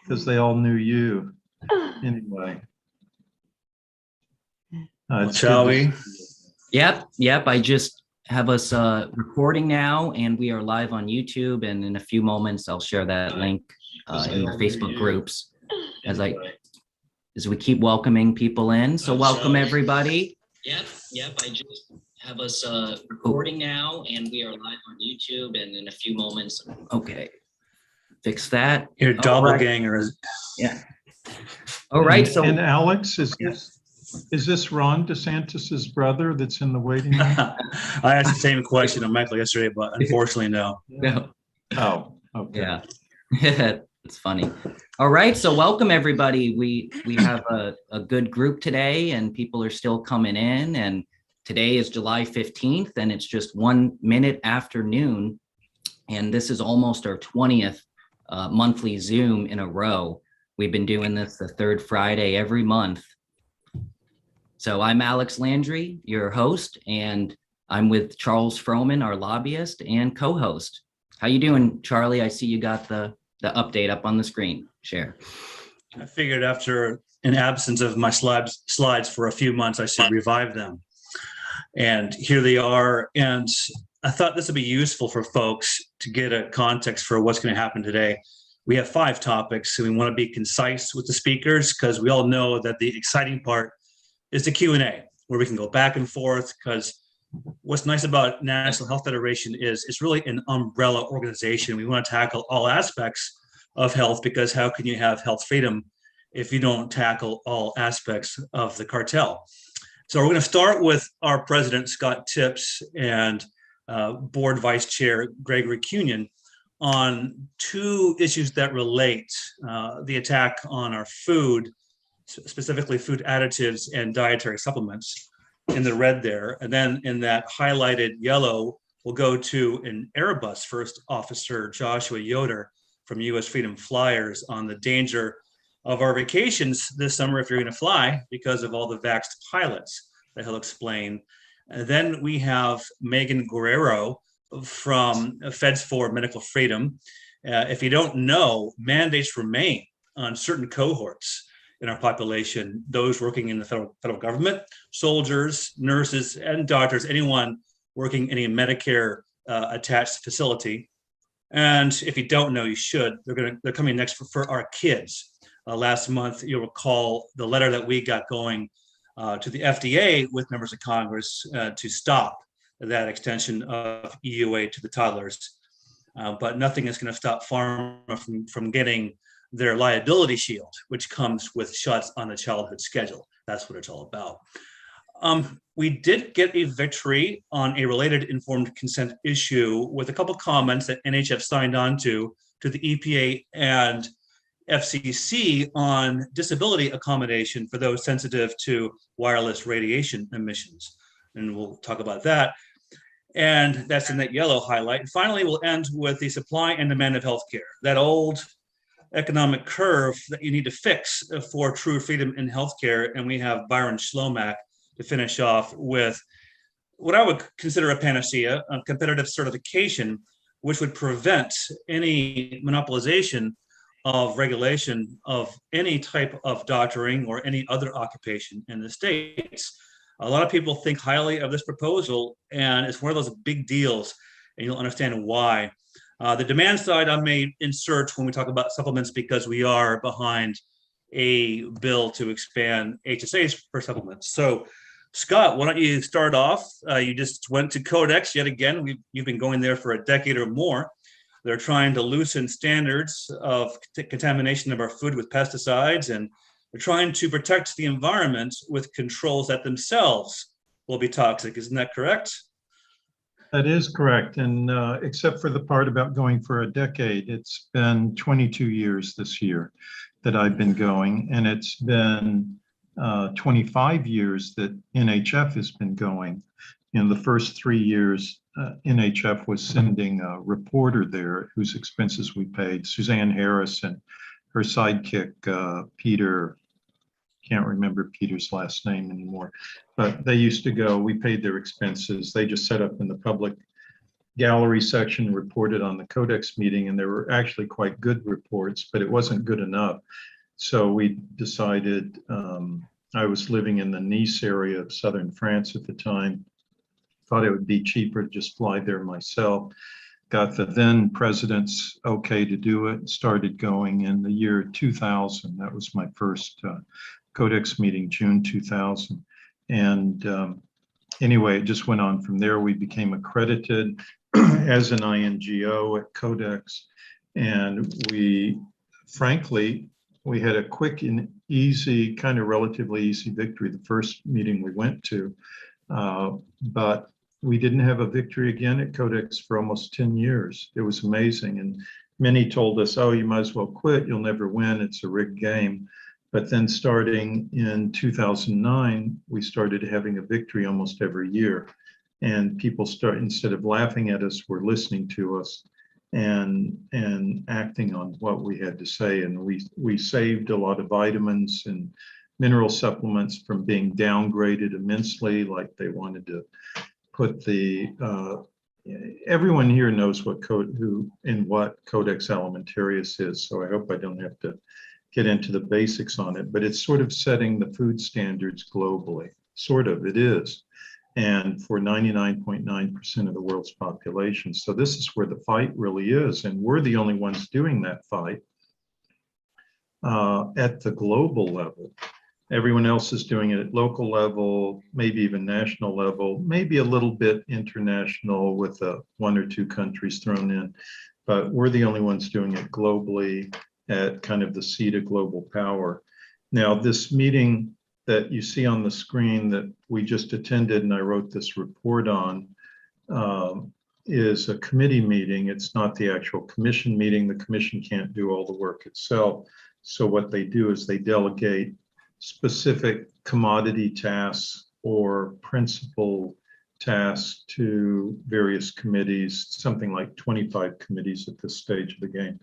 because they all knew you. Anyway. Shall we? Yep. I just have us recording now, and we are live on YouTube. And in a few moments, I'll share that link in the Facebook groups as we keep welcoming people in. So welcome everybody. Yep. I just have us recording now, and we are live on YouTube. And in a few moments, okay, fix that. Your doppelganger. Yeah. All right. And Alex, is this Ron DeSantis's brother that's in the waiting room? I asked the same question to Michael yesterday, but unfortunately, no. No. Oh, okay. Yeah. It's funny. All right. So welcome everybody. We have a good group today, and people are still coming in. And today is July 15th, and it's just 1 minute after noon. And this is almost our 20th monthly Zoom in a row. We've been doing this the third Friday every month. So I'm Alex Landry, your host, and I'm with Charles Froman, our lobbyist and co-host. How you doing, Charlie? I see you got the update up on the screen. Share. I figured after an absence of my slides for a few months, I should revive them. And here they are. And I thought this would be useful for folks to get a context for what's going to happen today. We have 5 topics, and we want to be concise with the speakers because we all know that the exciting part is the Q&A, where we can go back and forth, because what's nice about National Health Federation is it's really an umbrella organization. We want to tackle all aspects of health, because how can you have health freedom if you don't tackle all aspects of the cartel? So we're going to start with our president, Scott Tipps, and board vice chair, Gregory Cunion, on 2 issues that relate the attack on our food, specifically food additives and dietary supplements, in the red there. And then in that highlighted yellow, we'll go to an Airbus First Officer, Joshua Yoder from U.S. Freedom Flyers, on the danger of our vacations this summer if you're going to fly because of all the vaxxed pilots that he'll explain. And then we have Megan Guerrero from Feds for Medical Freedom. If you don't know, mandates remain on certain cohorts in our population, those working in the federal government, soldiers, nurses, and doctors, anyone working in a Medicare attached facility. And if you don't know, you should. They're coming next for our kids. Last month, you'll recall the letter that we got going to the FDA with members of Congress to stop that extension of EUA to the toddlers. But nothing is going to stop pharma from getting their liability shield, which comes with shots on the childhood schedule. That's what it's all about. We did get a victory on a related informed consent issue with a couple comments that NHF signed on to the EPA and FCC on disability accommodation for those sensitive to wireless radiation emissions. And we'll talk about that. And that's in that yellow highlight. And finally, we'll end with the supply and demand of healthcare, that old economic curve that you need to fix for true freedom in healthcare. And we have Byron Schlomack to finish off with what I would consider a panacea, a competitive certification, which would prevent any monopolization of regulation of any type of doctoring or any other occupation in the States. A lot of people think highly of this proposal, and it's one of those big deals, and you'll understand why. The demand side I may insert when we talk about supplements, because we are behind a bill to expand HSAs for supplements. So, Scott, why don't you start off? You just went to Codex yet again. You've been going there for a decade or more. They're trying to loosen standards of contamination of our food with pesticides, and they're trying to protect the environment with controls that themselves will be toxic. Isn't that correct? That is correct. And except for the part about going for a decade, it's been 22 years this year that I've been going, and it's been 25 years that NHF has been going. In the first 3 years, NHF was sending a reporter there whose expenses we paid, Suzanne Harris, and her sidekick, Peter, can't remember Peter's last name anymore, but they used to go, we paid their expenses. They just set up in the public gallery section reported on the Codex meeting, and there were actually quite good reports, but it wasn't good enough. So we decided, I was living in the Nice area of southern France at the time, thought it would be cheaper to just fly there myself, got the then president's okay to do it, started going in the year 2000. That was my first Codex meeting, June 2000. And anyway, it just went on from there. We became accredited as an INGO at Codex. And frankly, we had a quick and easy, kind of relatively easy victory the first meeting we went to. But we didn't have a victory again at Codex for almost 10 years. It was amazing. And many told us, oh, you might as well quit. You'll never win. It's a rigged game. But then starting in 2009, we started having a victory almost every year. And people instead of laughing at us, were listening to us and acting on what we had to say. And we saved a lot of vitamins and mineral supplements from being downgraded immensely, like they wanted to put everyone here knows what Codex Alimentarius is, so I hope I don't have to get into the basics on it, but it's sort of setting the food standards globally. Sort of, it is. And for 99.9% of the world's population. So this is where the fight really is, and we're the only ones doing that fight at the global level. Everyone else is doing it at local level, maybe even national level, maybe a little bit international with one or two countries thrown in, but we're the only ones doing it globally at kind of the seat of global power. Now, this meeting that you see on the screen that we just attended and I wrote this report on is a committee meeting. It's not the actual commission meeting. The commission can't do all the work itself. So what they do is they delegate specific commodity tasks or principal tasks to various committees, something like 25 committees at this stage of the game.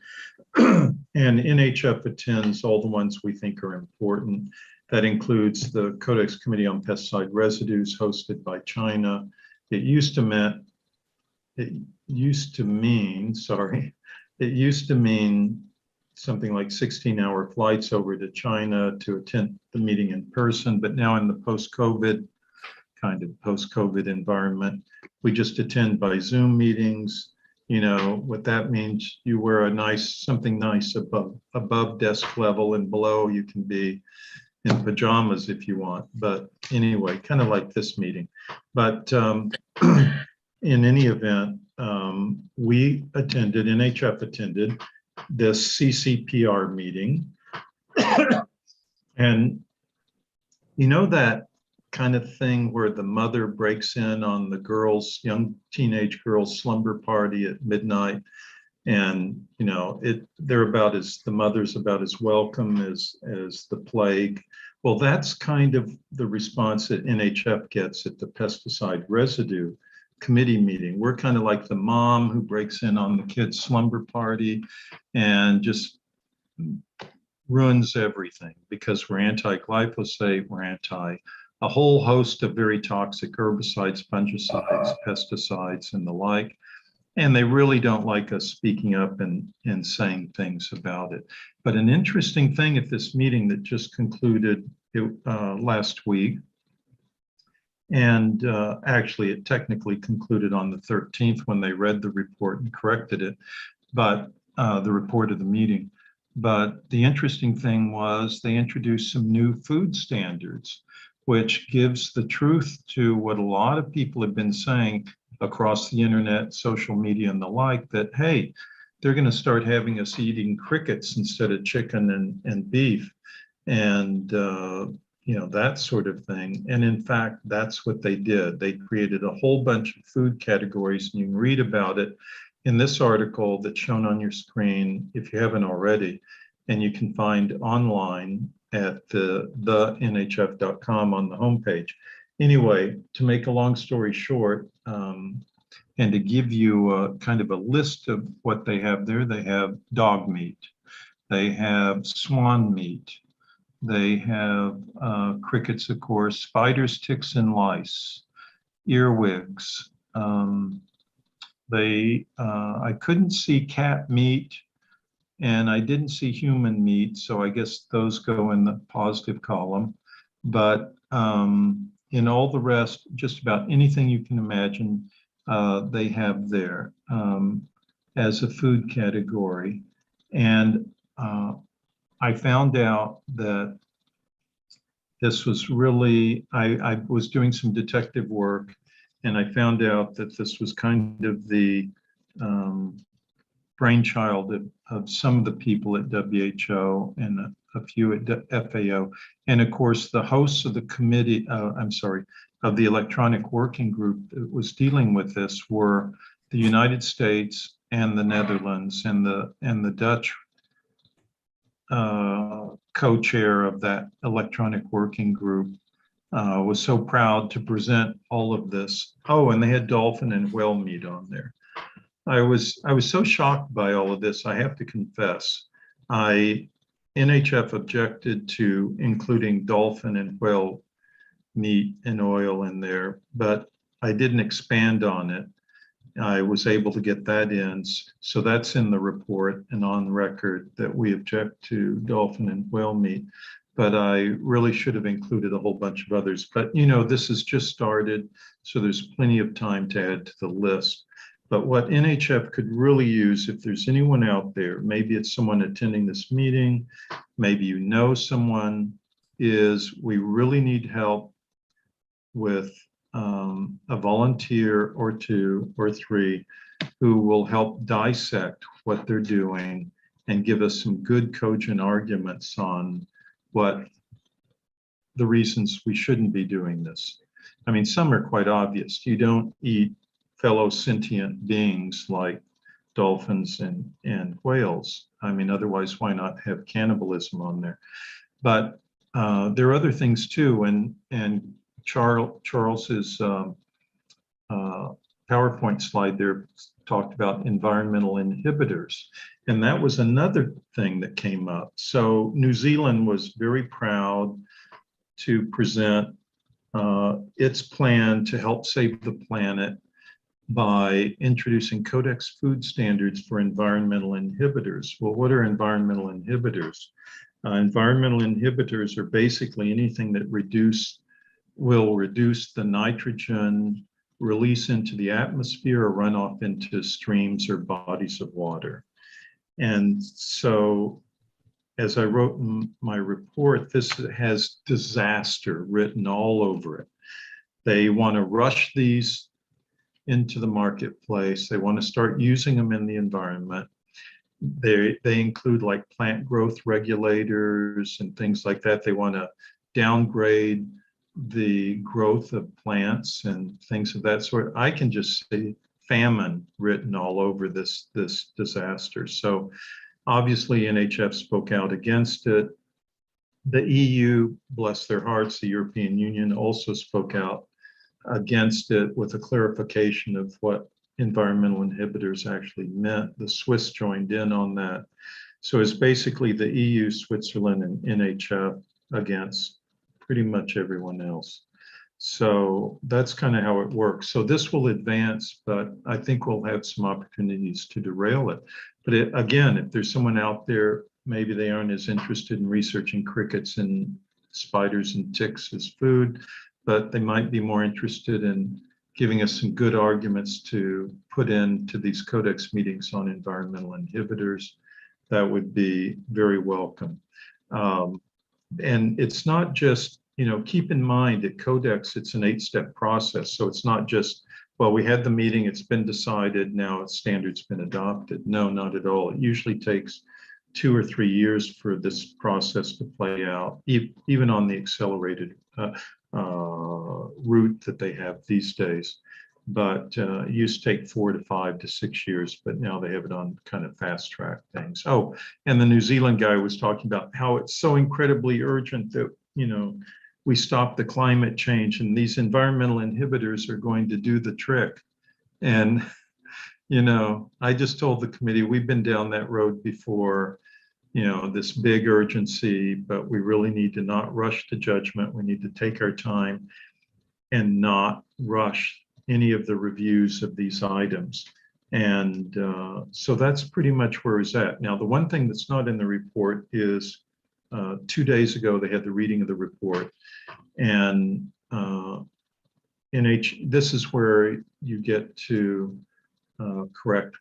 And NHF attends all the ones we think are important. That includes the Codex Committee on Pesticide Residues hosted by China. It used to mean something like 16-hour flights over to China to attend the meeting in person. But now in the post-COVID environment, we just attend by Zoom meetings. You know, what that means, you wear something nice above desk level, and below you can be in pajamas if you want. But anyway, kind of like this meeting. But in any event, NHF attended this CCPR meeting. And you know that kind of thing where the mother breaks in on the young teenage girl's slumber party at midnight, and you know the mother's about as welcome as the plague. Well, that's kind of the response that NHF gets at the pesticide residue committee meeting. We're kind of like the mom who breaks in on the kid's slumber party and just ruins everything because we're anti-glyphosate, we're anti a whole host of very toxic herbicides, fungicides, pesticides, and the like. And they really don't like us speaking up and saying things about it. But an interesting thing at this meeting that just concluded last week, and actually it technically concluded on the 13th when they read the report and corrected it, but the report of the meeting. But the interesting thing was they introduced some new food standards, which gives the truth to what a lot of people have been saying across the internet, social media, and the like, that, hey, they're going to start having us eating crickets instead of chicken and beef, and that sort of thing. And in fact, that's what they did. They created a whole bunch of food categories, and you can read about it in this article that's shown on your screen if you haven't already, and you can find online at the nhf.com on the homepage. Anyway, to make a long story short, and to give you a kind of a list of what they have there, they have dog meat, they have swan meat, they have crickets, of course, spiders, ticks, and lice, earwigs, I couldn't see cat meat and I didn't see human meat, so I guess those go in the positive column. But in all the rest, just about anything you can imagine, they have there as a food category. And I found out that this was really, I was doing some detective work and I found out that this was kind of the brainchild of some of the people at WHO and a few at FAO. And of course, the hosts of the committee, of the electronic working group that was dealing with this were the United States and the Netherlands, and the Dutch co-chair of that electronic working group was so proud to present all of this. Oh, and they had dolphin and whale meat on there. I was so shocked by all of this, I have to confess. NHF objected to including dolphin and whale meat and oil in there, but I didn't expand on it. I was able to get that in. So that's in the report and on record that we object to dolphin and whale meat. But I really should have included a whole bunch of others. But this has just started, so there's plenty of time to add to the list. But what NHF could really use, if there's anyone out there, maybe it's someone attending this meeting, maybe you know someone, is we really need help with a volunteer or two or three who will help dissect what they're doing and give us some good cogent arguments on what the reasons we shouldn't be doing this. I mean, some are quite obvious. You don't eat fellow sentient beings like dolphins and whales. I mean, otherwise, why not have cannibalism on there? But there are other things too, and Charles's PowerPoint slide there talked about environmental inhibitors, and that was another thing that came up. So New Zealand was very proud to present its plan to help save the planet by introducing Codex food standards for environmental inhibitors. Well, what are environmental inhibitors? Environmental inhibitors are basically anything that will reduce the nitrogen release into the atmosphere or run off into streams or bodies of water. And so, as I wrote in my report, this has disaster written all over it. They want to rush these into the marketplace. They want to start using them in the environment. They include like plant growth regulators and things like that. They want to downgrade the growth of plants and things of that sort. I can just see famine written all over this disaster. So obviously NHF spoke out against it. The EU, bless their hearts, the European Union also spoke out against it with a clarification of what environmental inhibitors actually meant. The Swiss joined in on that. So it's basically the EU, Switzerland, and NHF against pretty much everyone else. So that's kind of how it works. So this will advance, but I think we'll have some opportunities to derail it. But again, if there's someone out there, maybe they aren't as interested in researching crickets and spiders and ticks as food, but they might be more interested in giving us some good arguments to put into these Codex meetings on environmental inhibitors. That would be very welcome. And it's not just, keep in mind at Codex, it's an 8-step process. So it's not just, well, we had the meeting, it's been decided, now its standard's been adopted. No, not at all. It usually takes 2 or 3 years for this process to play out, even on the accelerated route that they have these days. But it used to take 4 to 5 to 6 years, but now they have it on kind of fast track things. Oh, and the New Zealand guy was talking about how it's so incredibly urgent that, we stop the climate change and these environmental inhibitors are going to do the trick. And, I just told the committee, we've been down that road before, this big urgency, but we really need to not rush to judgment. We need to take our time and not rush any of the reviews of these items. And so that's pretty much where it's at. Now, the one thing that's not in the report is 2 days ago, they had the reading of the report. And this is where you get to correct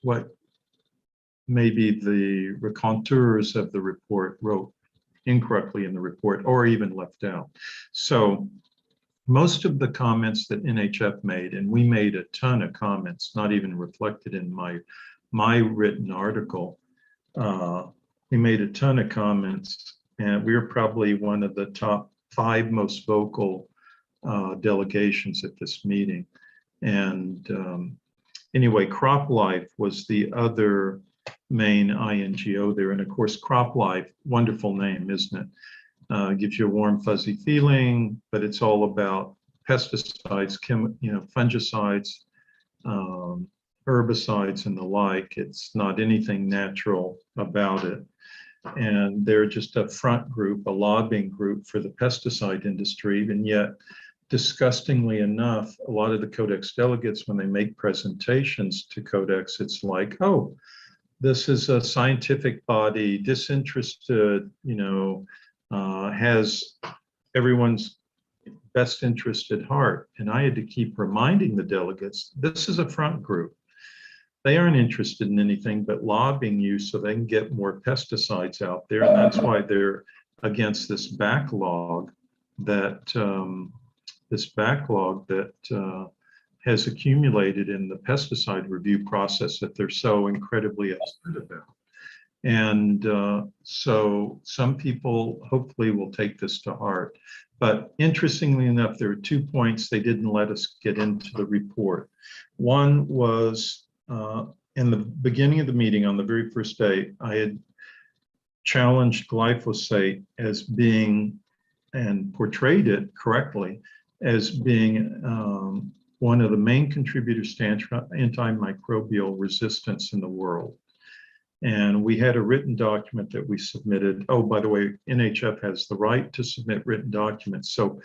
what maybe the raconteurs of the report wrote incorrectly in the report or even left out. So most of the comments that NHF made, and we made a ton of comments, not even reflected in my written article. We made a ton of comments, and we were probably one of the top 5 most vocal delegations at this meeting. And anyway, CropLife was the other main INGO there. And of course, CropLife, wonderful name, isn't it? Gives you a warm, fuzzy feeling, but it's all about pesticides, fungicides, herbicides, and the like. It's not anything natural about it. And they're just a front group, a lobbying group for the pesticide industry. And yet, disgustingly enough, a lot of the Codex delegates, when they make presentations to Codex, it's like, oh, this is a scientific body, disinterested, has everyone's best interest at heart. And I had to keep reminding the delegates, this is a front group. They aren't interested in anything but lobbying you so they can get more pesticides out there. And that's why they're against this backlog that has accumulated in the pesticide review process that they're so incredibly upset about. And so some people hopefully will take this to heart. But interestingly enough, there are 2 points they didn't let us get into the report. One was in the beginning of the meeting on the very first day, I had challenged glyphosate as being, and portrayed it correctly, as being one of the main contributors to antimicrobial resistance in the world. And we had a written document that we submitted. Oh, by the way, NHF has the right to submit written documents. So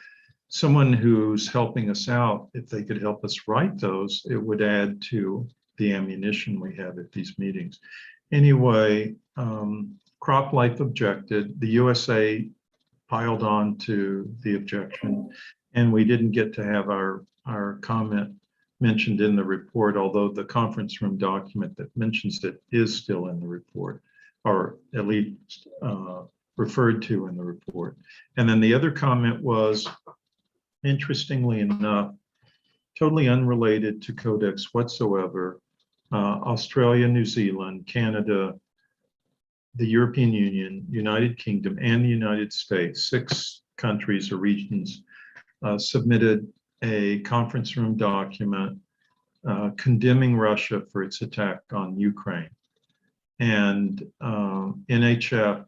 someone who's helping us out, if they could help us write those, it would add to the ammunition we have at these meetings. Anyway, CropLife objected. The USA piled on to the objection, and we didn't get to have our comment mentioned in the report, although the conference room document that mentions it is still in the report, or at least referred to in the report. And then the other comment was, interestingly enough, totally unrelated to Codex whatsoever. Australia, New Zealand, Canada, the European Union, United Kingdom, and the United States, 6 countries or regions, submitted a conference room document condemning Russia for its attack on Ukraine. And NHF,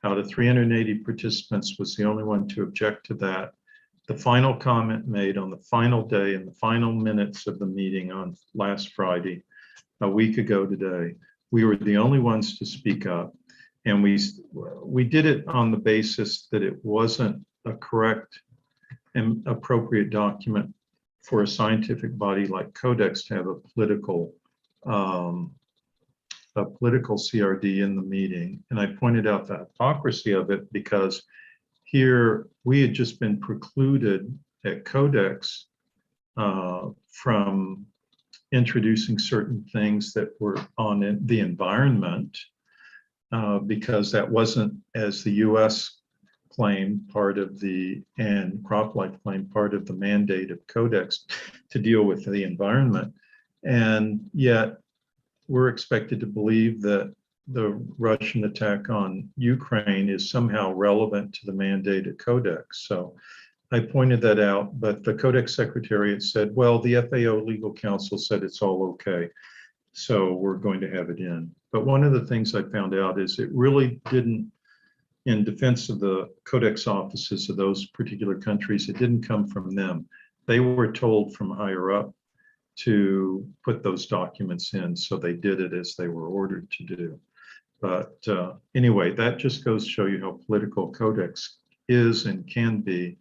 out of 380 participants, was the only one to object to that. The final comment made on the final day in the final minutes of the meeting on last Friday, a week ago today, we were the only ones to speak up. And we did it on the basis that it wasn't a correct and appropriate document for a scientific body like Codex to have a political CRD in the meeting. And I pointed out the hypocrisy of it because here we had just been precluded at Codex from introducing certain things that were on the environment because that wasn't, as the US claimed, part of and CropLife claimed, part of the mandate of Codex to deal with the environment. And yet we're expected to believe that the Russian attack on Ukraine is somehow relevant to the mandate of Codex. So I pointed that out, but the Codex Secretariat said, well, the FAO legal counsel said it's all okay, so we're going to have it in. But one of the things I found out is it really didn't, in defense of the Codex offices of those particular countries, it didn't come from them. They were told from higher up to put those documents in, so they did it as they were ordered to do. But anyway, that just goes to show you how political Codex is and can be.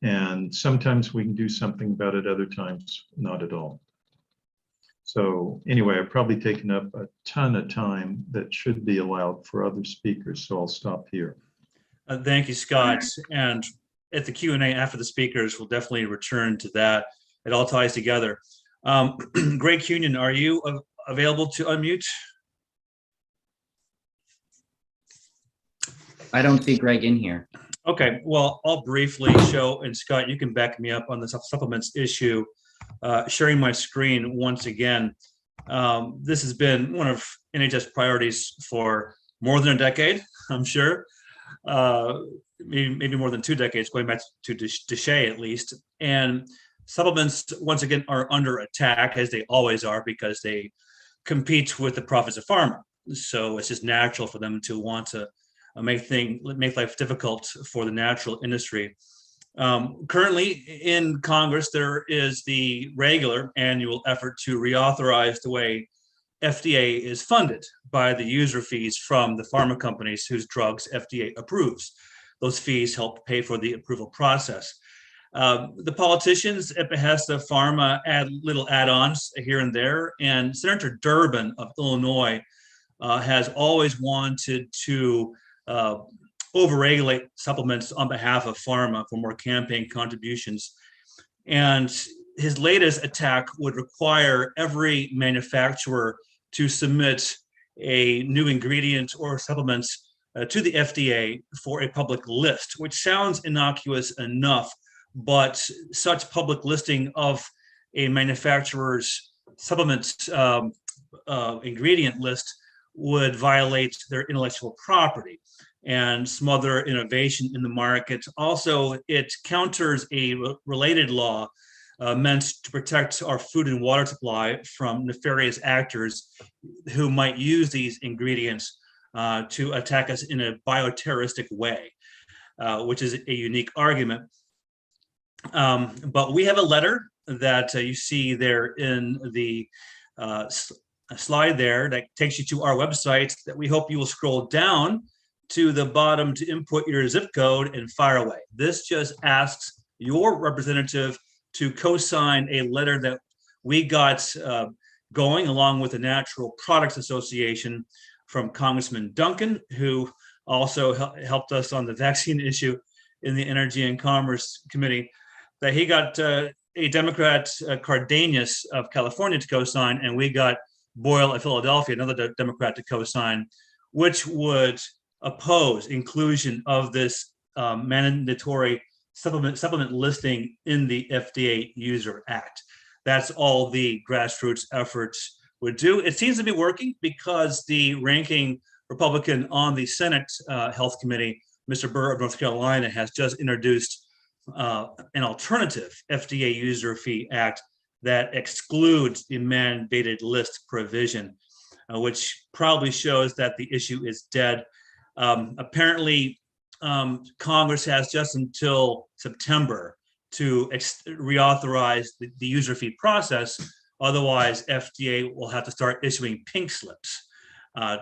And sometimes we can do something about it, other times not at all. So anyway, I've probably taken up a ton of time that should be allowed for other speakers, so I'll stop here. Thank you, Scott. And at the Q&A after the speakers, we'll definitely return to that. It all ties together. Greg Cunion, are you available to unmute? I don't see Greg in here. Okay, well, I'll briefly show, and Scott, you can back me up on the supplements issue. Sharing my screen once again. This has been one of NHS priorities for more than a decade, I'm sure. Maybe more than 2 decades, going back to Deshay at least. And supplements, once again, are under attack, as they always are, because they compete with the profits of pharma. So it's just natural for them to want to make life difficult for the natural industry. Currently in Congress, there is the regular annual effort to reauthorize the way FDA is funded by the user fees from the pharma companies whose drugs FDA approves. Those fees help pay for the approval process. The politicians at behest of pharma add little add-ons here and there, and Senator Durbin of Illinois has always wanted to overregulate supplements on behalf of pharma for more campaign contributions. And his latest attack would require every manufacturer to submit a new ingredient or supplements to the FDA for a public list, which sounds innocuous enough, but such public listing of a manufacturer's supplements ingredient list would violate their intellectual property and smother innovation in the market. Also, it counters a related law meant to protect our food and water supply from nefarious actors who might use these ingredients to attack us in a bioterroristic way, which is a unique argument. But we have a letter that you see there in the slide there that takes you to our website that we hope you will scroll down to the bottom to input your zip code and fire away. This just asks your representative to co-sign a letter that we got going along with the Natural Products Association from Congressman Duncan, who also helped us on the vaccine issue in the Energy and Commerce Committee, that he got a Democrat, Cardenas of California, to co-sign, and we got Boyle of Philadelphia, another Democrat, to co-sign, which would oppose inclusion of this mandatory supplement listing in the FDA User Act. That's all the grassroots efforts would do. It seems to be working because the ranking Republican on the Senate Health Committee, Mr. Burr of North Carolina, has just introduced an alternative FDA User Fee Act that excludes the mandated list provision, which probably shows that the issue is dead. Apparently, Congress has just until September to reauthorize the user fee process. Otherwise, FDA will have to start issuing pink slips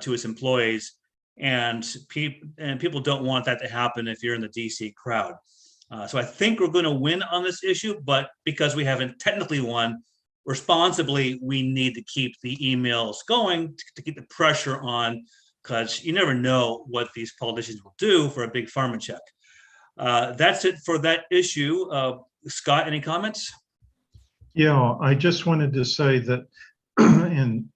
to its employees. And people don't want that to happen if you're in the DC crowd. So I think we're going to win on this issue, but because we haven't technically won, responsibly, we need to keep the emails going to keep the pressure on, because you never know what these politicians will do for a big pharma check. That's it for that issue. Scott, any comments? Yeah, I just wanted to say that, and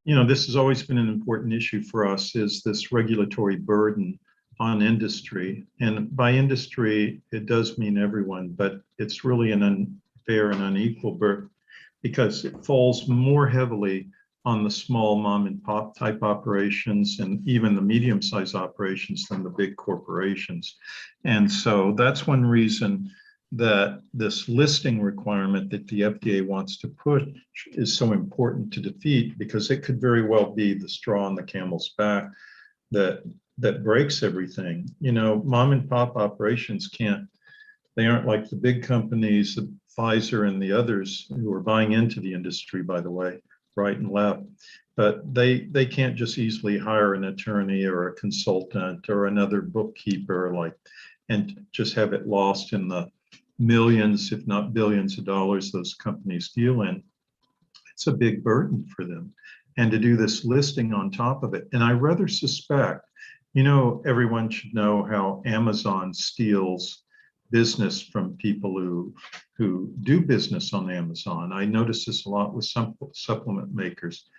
this has always been an important issue for us, is this regulatory burden on industry. And by industry, it does mean everyone, but it's really an unfair and unequal burden because it falls more heavily on the small mom and pop type operations and even the medium-sized operations than the big corporations. And so that's one reason that this listing requirement that the FDA wants to put is so important to defeat, because it could very well be the straw on the camel's back that breaks everything. Mom and pop operations they aren't like the big companies, the Pfizer and the others who are buying into the industry, by the way, right and left. But they can't just easily hire an attorney or a consultant or another bookkeeper and just have it lost in the millions, if not billions of dollars those companies deal in. it's a big burden for them. And to do this listing on top of it. And I rather suspect, everyone should know how Amazon steals business from people who do business on Amazon. I notice this a lot with some supplement makers.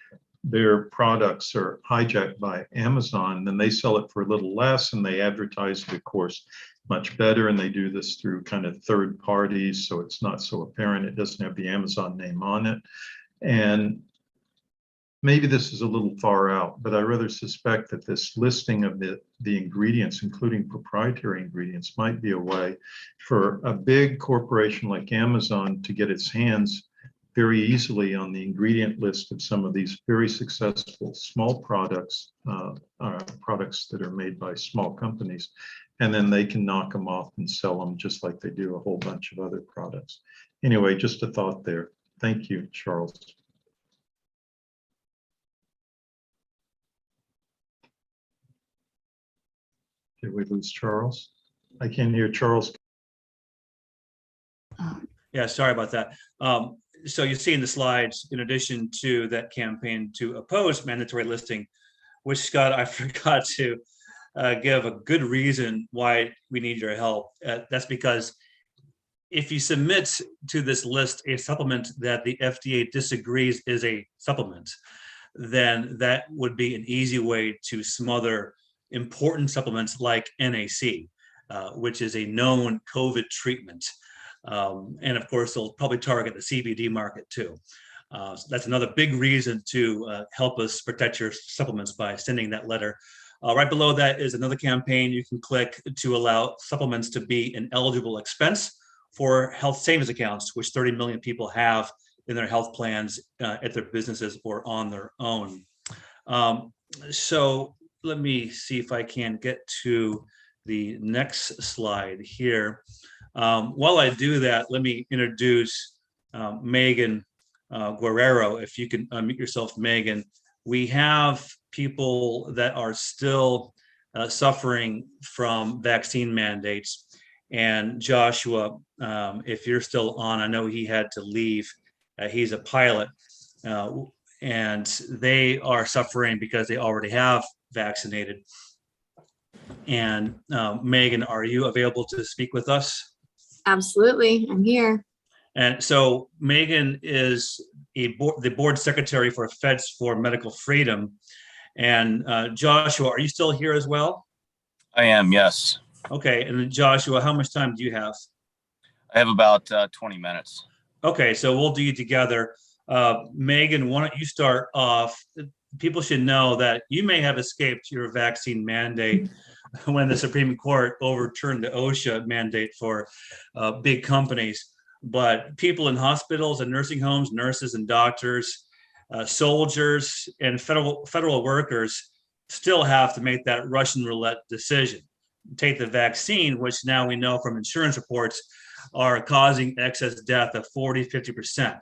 Their products are hijacked by Amazon, then they sell it for a little less, and they advertise it, of course, much better. And they do this through kind of third parties, so it's not so apparent. It doesn't have the Amazon name on it. And maybe this is a little far out, but I rather suspect that this listing of the ingredients, including proprietary ingredients, might be a way for a big corporation like Amazon to get its hands very easily on the ingredient list of some of these very successful small products, products that are made by small companies, and then they can knock them off and sell them just like they do a whole bunch of other products. Anyway, just a thought there. Thank you, Charles. Did we lose Charles? I can't hear Charles. Yeah, sorry about that. So you see in the slides, in addition to that campaign to oppose mandatory listing, which, Scott, I forgot to give a good reason why we need your help. That's because if you submit to this list a supplement that the FDA disagrees is a supplement, then that would be an easy way to smother important supplements like NAC, which is a known COVID treatment. And of course, they'll probably target the CBD market too. So that's another big reason to help us protect your supplements by sending that letter. Right below that is another campaign you can click to allow supplements to be an eligible expense for health savings accounts, which 30 million people have in their health plans at their businesses or on their own. So let me see if I can get to the next slide here. While I do that, let me introduce Megan Guerrero. If you can unmute yourself, Megan. We have people that are still suffering from vaccine mandates. And Joshua, if you're still on, I know he had to leave. He's a pilot. And they are suffering because they already have vaccinated. And Megan, are you available to speak with us? Absolutely, I'm here. And so Megan is the board secretary for Feds for Medical Freedom. And Joshua, are you still here as well? I am, yes. Okay, and Joshua, how much time do you have? I have about 20 minutes. Okay, so we'll do you together. Megan, why don't you start off? People should know that you may have escaped your vaccine mandate when the Supreme Court overturned the OSHA mandate for big companies. But people in hospitals and nursing homes, nurses and doctors, soldiers and federal workers still have to make that Russian roulette decision. Take the vaccine, which now we know from insurance reports are causing excess death of 40, 50%.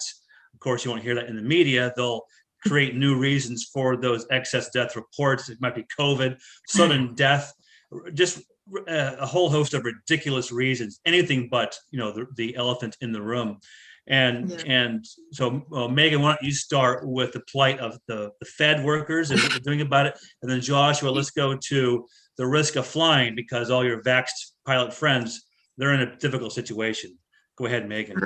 Of course, you won't hear that in the media. They'll create new reasons for those excess death reports. It might be COVID, sudden death, just a whole host of ridiculous reasons, anything but, the elephant in the room. And so Megan, why don't you start with the plight of the Fed workers and what they're doing about it? And then Joshua, let's go to the risk of flying, because all your vaxxed pilot friends, they're in a difficult situation. Go ahead, Megan.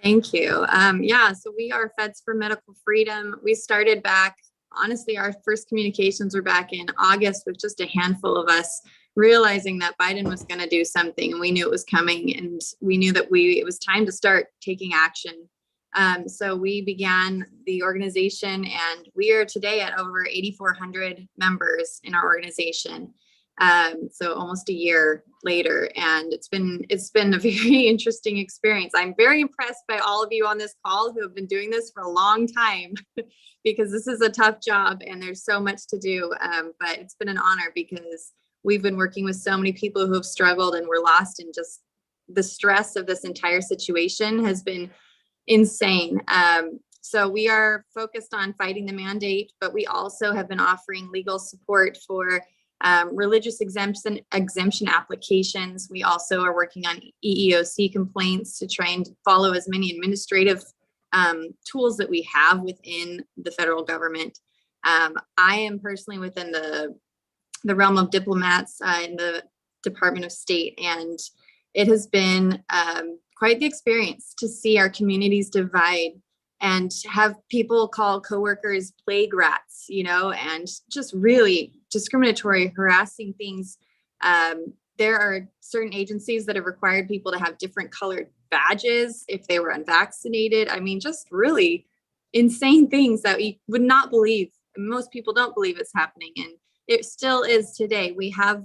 Thank you. So we are Feds for Medical Freedom. We started back, honestly, our first communications were back in August with just a handful of us, realizing that Biden was going to do something, and we knew it was coming, and we knew that it was time to start taking action. So we began the organization, and we are today at over 8,400 members in our organization. So almost a year later, and it's been a very interesting experience. I'm very impressed by all of you on this call who have been doing this for a long time, because this is a tough job and there's so much to do. But it's been an honor, because we've been working with so many people who have struggled and were lost, and just the stress of this entire situation has been insane. So we are focused on fighting the mandate, but we also have been offering legal support for religious exemption applications. We also are working on EEOC complaints to try and follow as many administrative tools that we have within the federal government. I am personally within the realm of diplomats in the Department of State, and it has been quite the experience to see our communities divide and have people call coworkers plague rats, and just really discriminatory, harassing things. There are certain agencies that have required people to have different colored badges if they were unvaccinated. I mean, just really insane things that we would not believe. Most people don't believe it's happening. And it still is today. We have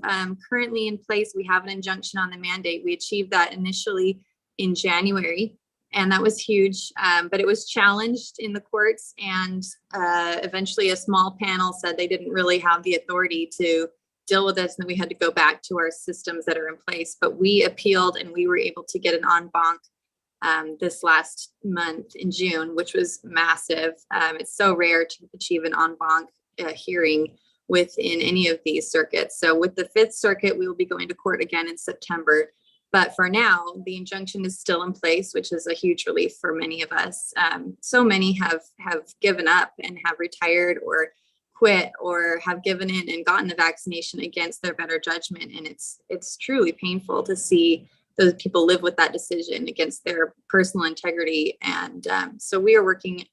currently in place, we have an injunction on the mandate. We achieved that initially in January, and that was huge. But it was challenged in the courts, and eventually a small panel said they didn't really have the authority to deal with this, and we had to go back to our systems that are in place. But we appealed, and we were able to get an en banc this last month in June, which was massive. It's so rare to achieve an en banc hearing within any of these circuits. So with the Fifth Circuit, we will be going to court again in September. But for now, the injunction is still in place, which is a huge relief for many of us. So many have given up and have retired or quit or have given in and gotten the vaccination against their better judgment. And it's truly painful to see those people live with that decision against their personal integrity. And so we are working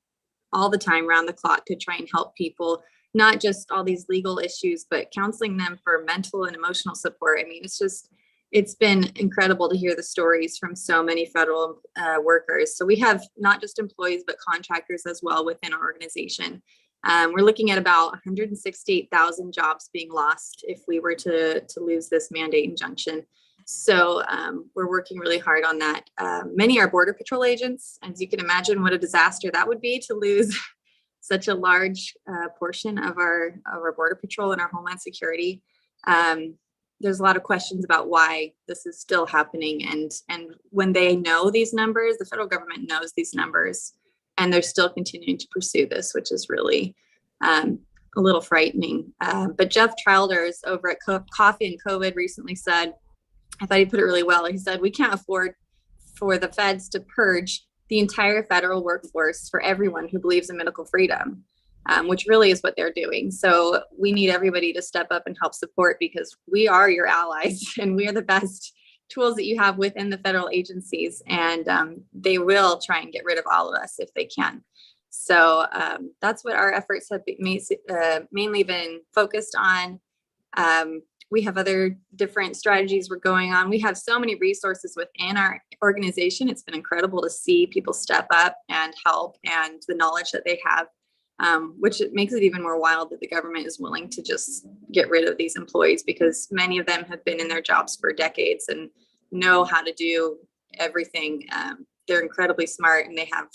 all the time, round the clock, to try and help people, not just all these legal issues, but counseling them for mental and emotional support. I mean, it's been incredible to hear the stories from so many federal workers. So we have not just employees, but contractors as well within our organization. We're looking at about 168,000 jobs being lost if we were to lose this mandate injunction. So we're working really hard on that. Many are Border Patrol agents. As you can imagine, what a disaster that would be to lose such a large portion of our Border Patrol and our Homeland Security. There's a lot of questions about why this is still happening. And when they know these numbers, the federal government knows these numbers, and they're still continuing to pursue this, which is really a little frightening. But Jeff Childers over at Coffee and COVID recently said, I thought he put it really well. He said, we can't afford for the feds to purge the entire federal workforce for everyone who believes in medical freedom, which really is what they're doing. So we need everybody to step up and help support, because we are your allies and we are the best tools that you have within the federal agencies. And they will try and get rid of all of us if they can. So that's what our efforts have mainly been focused on. We have other different strategies we're going on. We have so many resources within our organization. It's been incredible to see people step up and help, and the knowledge that they have, which it makes it even more wild that the government is willing to just get rid of these employees, because many of them have been in their jobs for decades and know how to do everything. They're incredibly smart and they have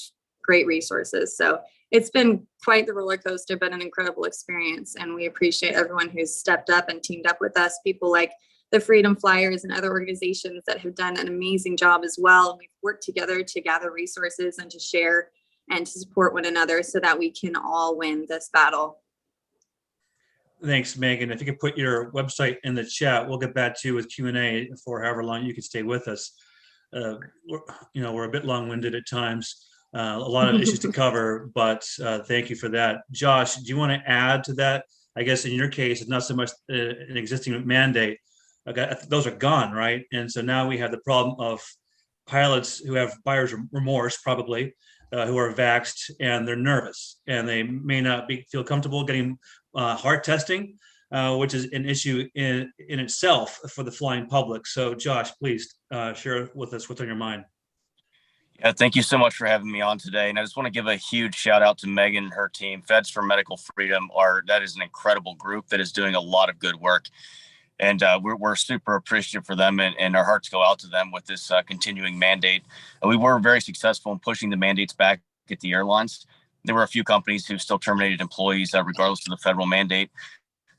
great resources. So it's been quite the roller coaster, but an incredible experience. And we appreciate everyone who's stepped up and teamed up with us, people like the Freedom Flyers and other organizations that have done an amazing job as well. We've worked together to gather resources and to share and to support one another so that we can all win this battle. Thanks, Megan. If you could put your website in the chat, we'll get back to you with Q&A for however long you can stay with us. We're a bit long-winded at times. A lot of issues to cover, but thank you for that. Josh, do you want to add to that? I guess in your case, it's not so much an existing mandate. Those are gone, right? And so now we have the problem of pilots who have buyer's remorse, probably, who are vaxxed, and they're nervous, and they may not feel comfortable getting heart testing, which is an issue in itself for the flying public. So Josh, please share with us what's on your mind. Yeah, thank you so much for having me on today. And I just want to give a huge shout out to Megan and her team. Feds for Medical Freedom that is an incredible group that is doing a lot of good work. And we're super appreciative for them, and our hearts go out to them with this continuing mandate. And we were very successful in pushing the mandates back at the airlines. There were a few companies who still terminated employees regardless of the federal mandate.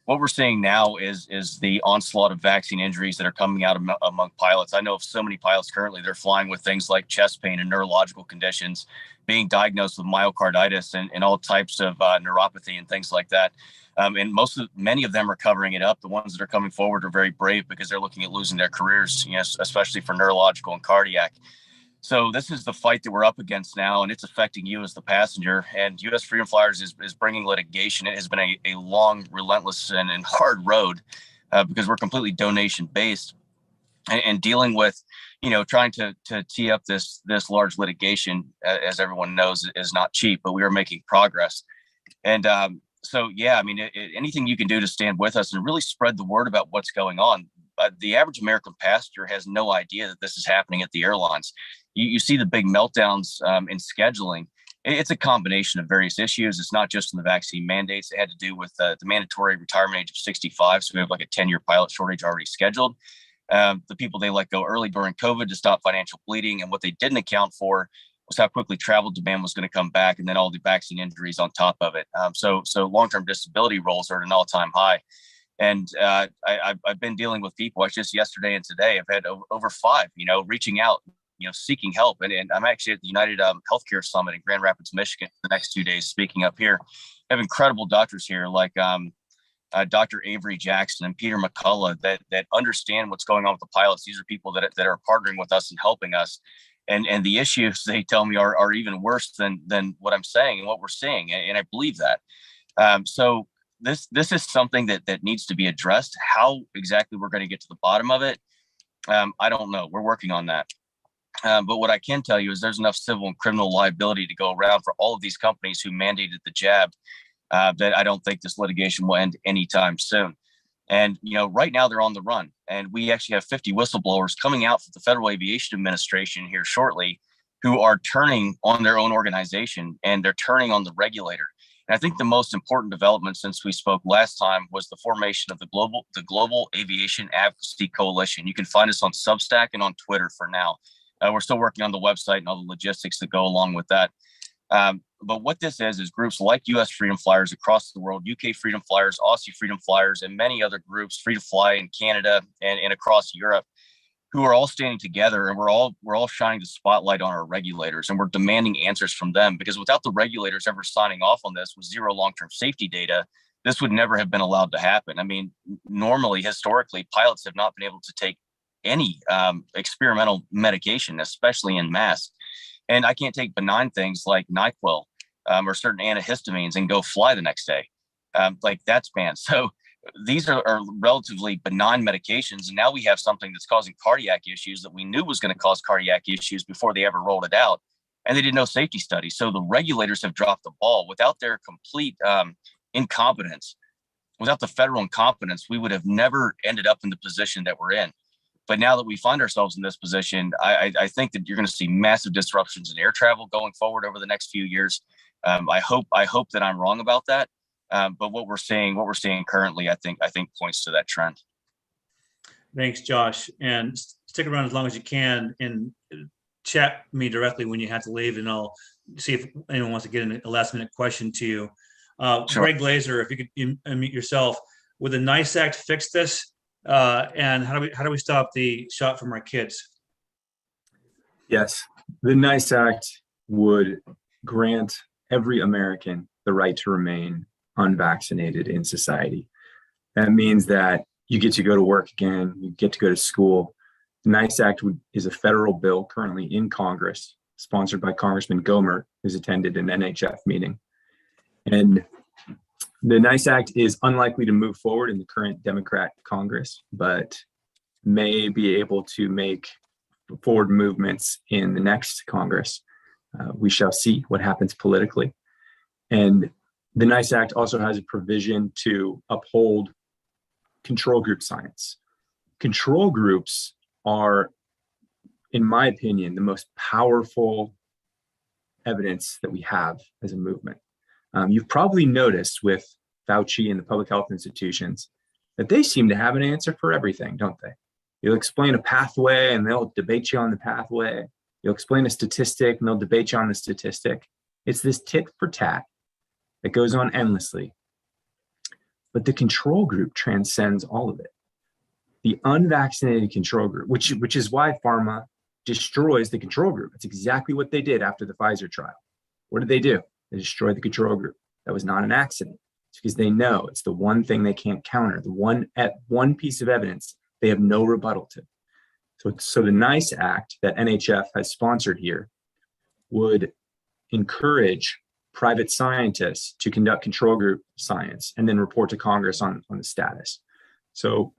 What we're seeing now is the onslaught of vaccine injuries that are coming out among pilots. I know of so many pilots currently, they're flying with things like chest pain and neurological conditions, being diagnosed with myocarditis and all types of neuropathy and things like that. And many of them are covering it up. The ones that are coming forward are very brave because they're looking at losing their careers, especially for neurological and cardiac. So this is the fight that we're up against now, and it's affecting you as the passenger. And U.S. Freedom Flyers is bringing litigation. It has been a long, relentless, and hard road because we're completely donation based, and dealing with, trying to tee up this large litigation, as everyone knows, is not cheap. But we are making progress, and so yeah, I mean, anything you can do to stand with us and really spread the word about what's going on. The average American passenger has no idea that this is happening at the airlines. You see the big meltdowns in scheduling. It's a combination of various issues. It's not just in the vaccine mandates. It had to do with the mandatory retirement age of 65. So we have like a 10-year pilot shortage already scheduled. The people they let go early during COVID to stop financial bleeding. And what they didn't account for was how quickly travel demand was going to come back, and then all the vaccine injuries on top of it. So long-term disability rolls are at an all-time high. And I've been dealing with people. Just yesterday and today, I've had over 5, reaching out, seeking help. And I'm actually at the United Healthcare Summit in Grand Rapids, Michigan, the next 2 days, speaking up here. I have incredible doctors here, like Dr. Avery Jackson and Peter McCullough, that understand what's going on with the pilots. These are people that are partnering with us and helping us. And the issues, they tell me, are even worse than what I'm saying and what we're seeing. And I believe that. So this is something that needs to be addressed. How exactly we're going to get to the bottom of it, I don't know. We're working on that. But what I can tell you is there's enough civil and criminal liability to go around for all of these companies who mandated the jab, that I don't think this litigation will end anytime soon. And, right now they're on the run. And we actually have 50 whistleblowers coming out from the Federal Aviation Administration here shortly, who are turning on their own organization, and they're turning on the regulator. And I think the most important development since we spoke last time was the formation of the Global Aviation Advocacy Coalition. You can find us on Substack and on Twitter for now. We're still working on the website and all the logistics that go along with that. But what this is groups like U.S. Freedom Flyers across the world, UK Freedom Flyers, Aussie Freedom Flyers, and many other groups, Free to Fly in Canada and across Europe, who are all standing together, and we're all shining the spotlight on our regulators, and we're demanding answers from them, because without the regulators ever signing off on this with zero long-term safety data, this would never have been allowed to happen. I mean, normally, historically, pilots have not been able to take any experimental medication, especially in mass. And I can't take benign things like NyQuil or certain antihistamines and go fly the next day. Like that's banned. So these are relatively benign medications. And now we have something that's causing cardiac issues that we knew was going to cause cardiac issues before they ever rolled it out. And they did no safety study. So the regulators have dropped the ball. Without their complete incompetence, without the federal incompetence, we would have never ended up in the position that we're in. But now that we find ourselves in this position, I think that you're going to see massive disruptions in air travel going forward over the next few years. I hope that I'm wrong about that. But what we're seeing currently, I think points to that trend. Thanks, Josh. And stick around as long as you can and chat me directly when you have to leave, and I'll see if anyone wants to get in a last minute question to you. Sure. Greg Glazer, if you could unmute yourself. Would the NICE Act fix this? And how do we stop the shot from our kids? Yes, the NICE Act would grant every American the right to remain unvaccinated in society. That means that you get to go to work again, you get to go to school. The NICE Act is a federal bill currently in Congress, sponsored by Congressman Gohmert, who's attended an NHF meeting. And the NICE Act is unlikely to move forward in the current Democrat Congress, but may be able to make forward movements in the next Congress. We shall see what happens politically. And the NICE Act also has a provision to uphold control group science. Control groups are, in my opinion, the most powerful evidence that we have as a movement. You've probably noticed with Fauci and the public health institutions that they seem to have an answer for everything, don't they? You'll explain a pathway and they'll debate you on the pathway. You'll explain a statistic and they'll debate you on the statistic. It's this tit for tat that goes on endlessly. But the control group transcends all of it. The unvaccinated control group, which is why pharma destroys the control group. It's exactly what they did after the Pfizer trial. What did they do? They destroyed the control group. That was not an accident. It's because they know it's the one thing they can't counter, the one piece of evidence they have no rebuttal to. So the NICE Act that NHF has sponsored here would encourage private scientists to conduct control group science and then report to Congress on the status. So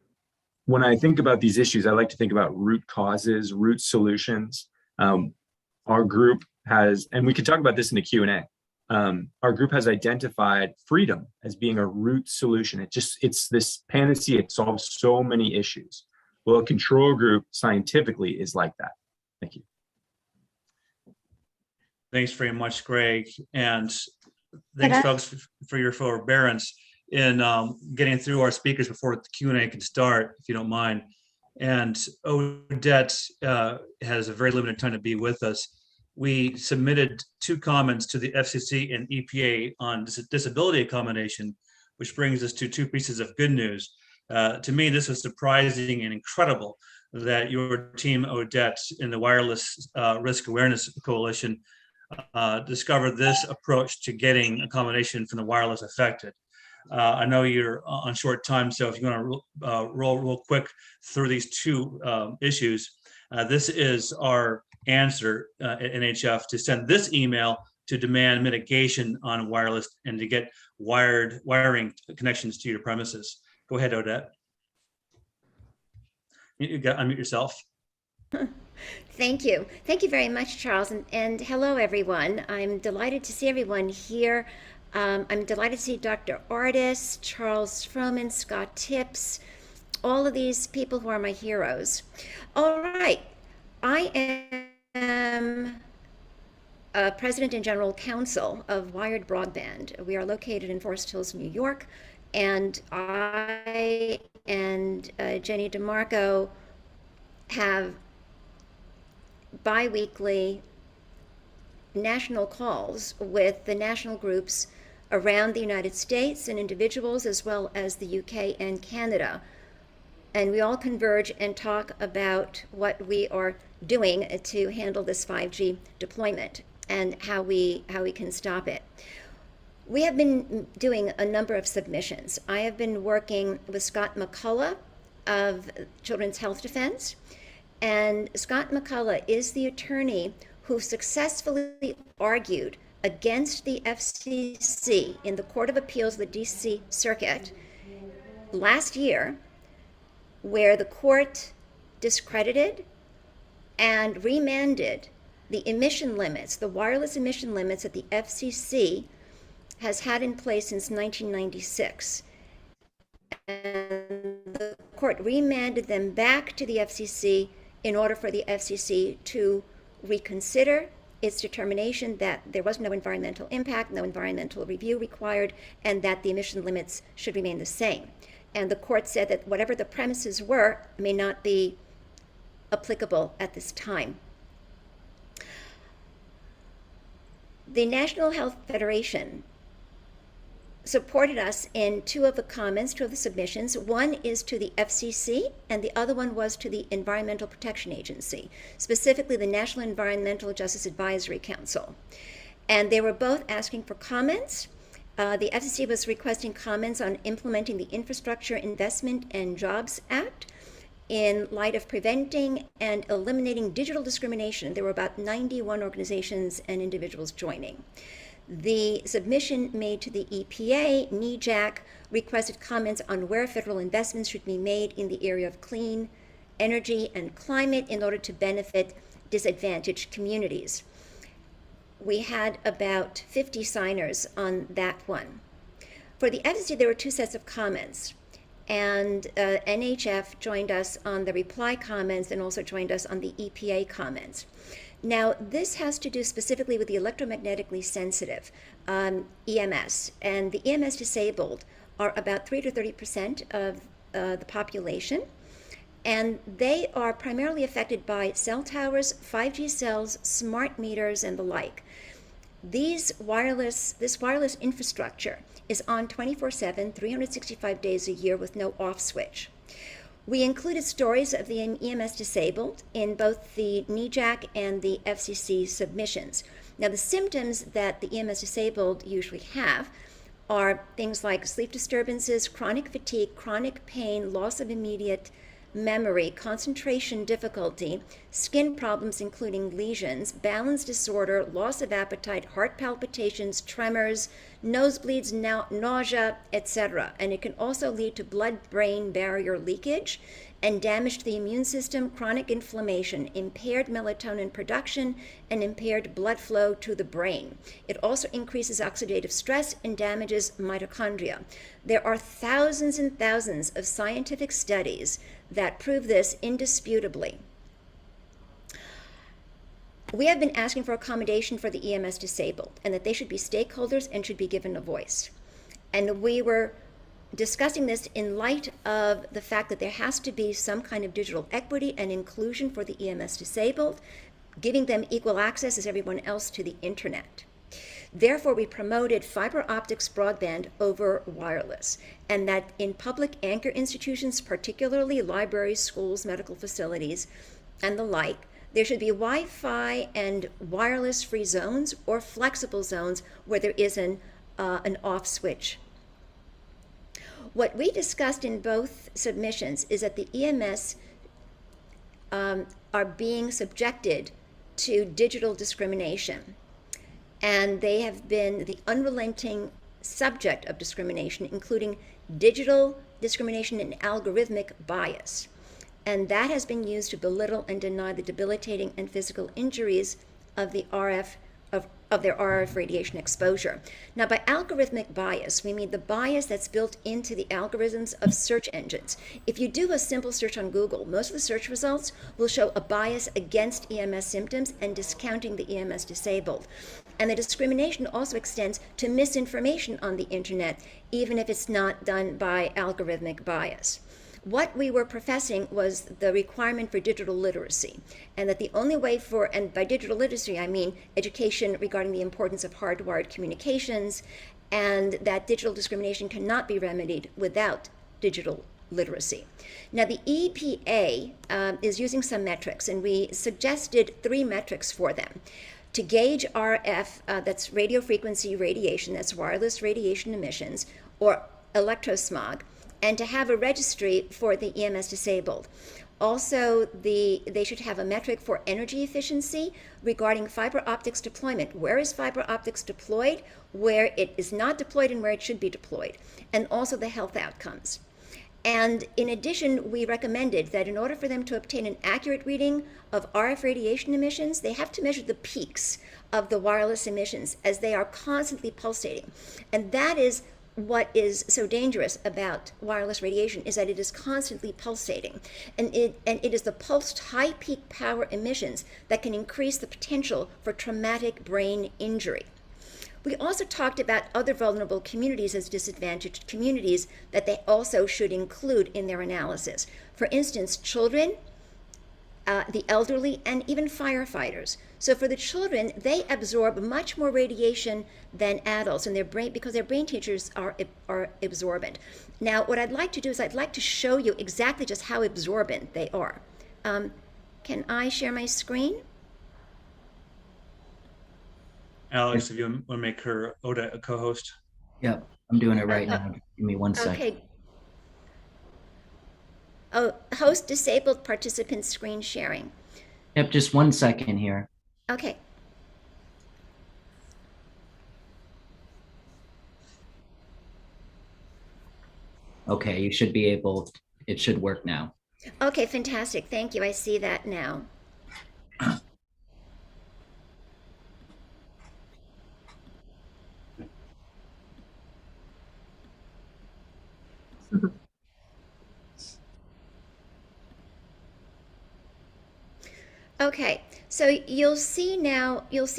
when I think about these issues, I like to think about root causes, root solutions. Our group has, and we could talk about this in the Q&A, our group has identified freedom as being a root solution. It's this panacea. It solves so many issues. Well, a control group scientifically is like that. Thank you. Thanks very much, Greg. And thanks, folks, for your forbearance in getting through our speakers before the Q&A can start, if you don't mind. And Odette has a very limited time to be with us. We submitted 2 comments to the FCC and EPA on disability accommodation, which brings us to 2 pieces of good news. To me, this was surprising and incredible that your team, Odette, in the Wireless Risk Awareness Coalition, discovered this approach to getting accommodation from the wireless affected. I know you're on short time, so if you want to roll real quick through these 2 issues, this is our answer at NHF to send this email to demand mitigation on wireless and to get wiring connections to your premises. Go ahead, Odette. You got unmute yourself. Thank you. Thank you very much, Charles. And hello, everyone. I'm delighted to see everyone here. I'm delighted to see Dr. Artis, Charles Froman, Scott Tips, all of these people who are my heroes. All right. I am President and General Counsel of Wired Broadband. We are located in Forest Hills, New York. And I and Jenny DeMarco have bi-weekly national calls with the national groups around the United States and individuals, as well as the UK and Canada. And we all converge and talk about what we are doing to handle this 5G deployment and how we can stop it. We have been doing a number of submissions. I have been working with Scott McCullough of Children's Health Defense, and Scott McCullough is the attorney who successfully argued against the FCC in the Court of Appeals of the DC Circuit last year, where the court discredited and remanded the emission limits, the wireless emission limits that the FCC has had in place since 1996. And the court remanded them back to the FCC in order for the FCC to reconsider its determination that there was no environmental impact, no environmental review required, and that the emission limits should remain the same. And the court said that whatever the premises were may not be applicable at this time. The National Health Federation supported us in 2 of the comments, 2 of the submissions. One is to the FCC, and the other one was to the Environmental Protection Agency, specifically the National Environmental Justice Advisory Council. And they were both asking for comments. The FCC was requesting comments on implementing the Infrastructure Investment and Jobs Act in light of preventing and eliminating digital discrimination. There were about 91 organizations and individuals joining. The submission made to the EPA, NEJAC, requested comments on where federal investments should be made in the area of clean energy and climate in order to benefit disadvantaged communities. We had about 50 signers on that one. For the FCC, there were 2 sets of comments, and NHF joined us on the reply comments and also joined us on the EPA comments. Now, this has to do specifically with the electromagnetically sensitive EMS, and the EMS disabled are about 3 to 30% of the population, and they are primarily affected by cell towers, 5G cells, smart meters, and the like. This wireless infrastructure is on 24/7, 365 days a year with no off switch. We included stories of the EMS disabled in both the NEJAC and the FCC submissions. Now, the symptoms that the EMS disabled usually have are things like sleep disturbances, chronic fatigue, chronic pain, loss of immediate memory, concentration difficulty, skin problems including lesions, balance disorder, loss of appetite, heart palpitations, tremors, nosebleeds, nausea, etc. And it can also lead to blood-brain barrier leakage and damage to the immune system, chronic inflammation, impaired melatonin production, and impaired blood flow to the brain. It also increases oxidative stress and damages mitochondria. There are thousands and thousands of scientific studies that prove this indisputably. We have been asking for accommodation for the EMS disabled, and that they should be stakeholders and should be given a voice. And we were discussing this in light of the fact that there has to be some kind of digital equity and inclusion for the EMS disabled, giving them equal access as everyone else to the internet. Therefore, we promoted fiber optics broadband over wireless, and that in public anchor institutions, particularly libraries, schools, medical facilities, and the like, there should be Wi-Fi and wireless-free zones or flexible zones where there is an off switch. What we discussed in both submissions is that the EMS are being subjected to digital discrimination, and they have been the unrelenting subject of discrimination, including digital discrimination and algorithmic bias. And that has been used to belittle and deny the debilitating and physical injuries of the of their RF radiation exposure. Now, by algorithmic bias, we mean the bias that's built into the algorithms of search engines. If you do a simple search on Google, most of the search results will show a bias against EMS symptoms and discounting the EMS disabled. And the discrimination also extends to misinformation on the internet, even if it's not done by algorithmic bias. What we were professing was the requirement for digital literacy, and that the only way for, and by digital literacy I mean education regarding the importance of hardwired communications, and that digital discrimination cannot be remedied without digital literacy. Now, the EPA is using some metrics, and we suggested 3 metrics for them. To gauge RF, that's radio frequency radiation, that's wireless radiation emissions, or electrosmog, and to have a registry for the EMS disabled. Also, they should have a metric for energy efficiency regarding fiber optics deployment. Where is fiber optics deployed, where it is not deployed, and where it should be deployed, and also the health outcomes. And in addition, we recommended that in order for them to obtain an accurate reading of RF radiation emissions, they have to measure the peaks of the wireless emissions as they are constantly pulsating. And that is what is so dangerous about wireless radiation, is that it is constantly pulsating. And it is the pulsed high peak power emissions that can increase the potential for traumatic brain injury. We also talked about other vulnerable communities as disadvantaged communities that they also should include in their analysis. For instance, children, the elderly, and even firefighters. So for the children, they absorb much more radiation than adults, and because their brain tissues are absorbent. Now, what I'd like to do is I'd like to show you exactly just how absorbent they are. Can I share my screen? Alex, if you want to make her Oda a co-host. Yep, I'm doing it right now. Give me 1 second. Okay. Oh, host disabled participant screen sharing. Yep, just 1 second here. Okay. Okay, you should be able, it should work now. Okay, fantastic. Thank you. I see that now. Okay, so you'll see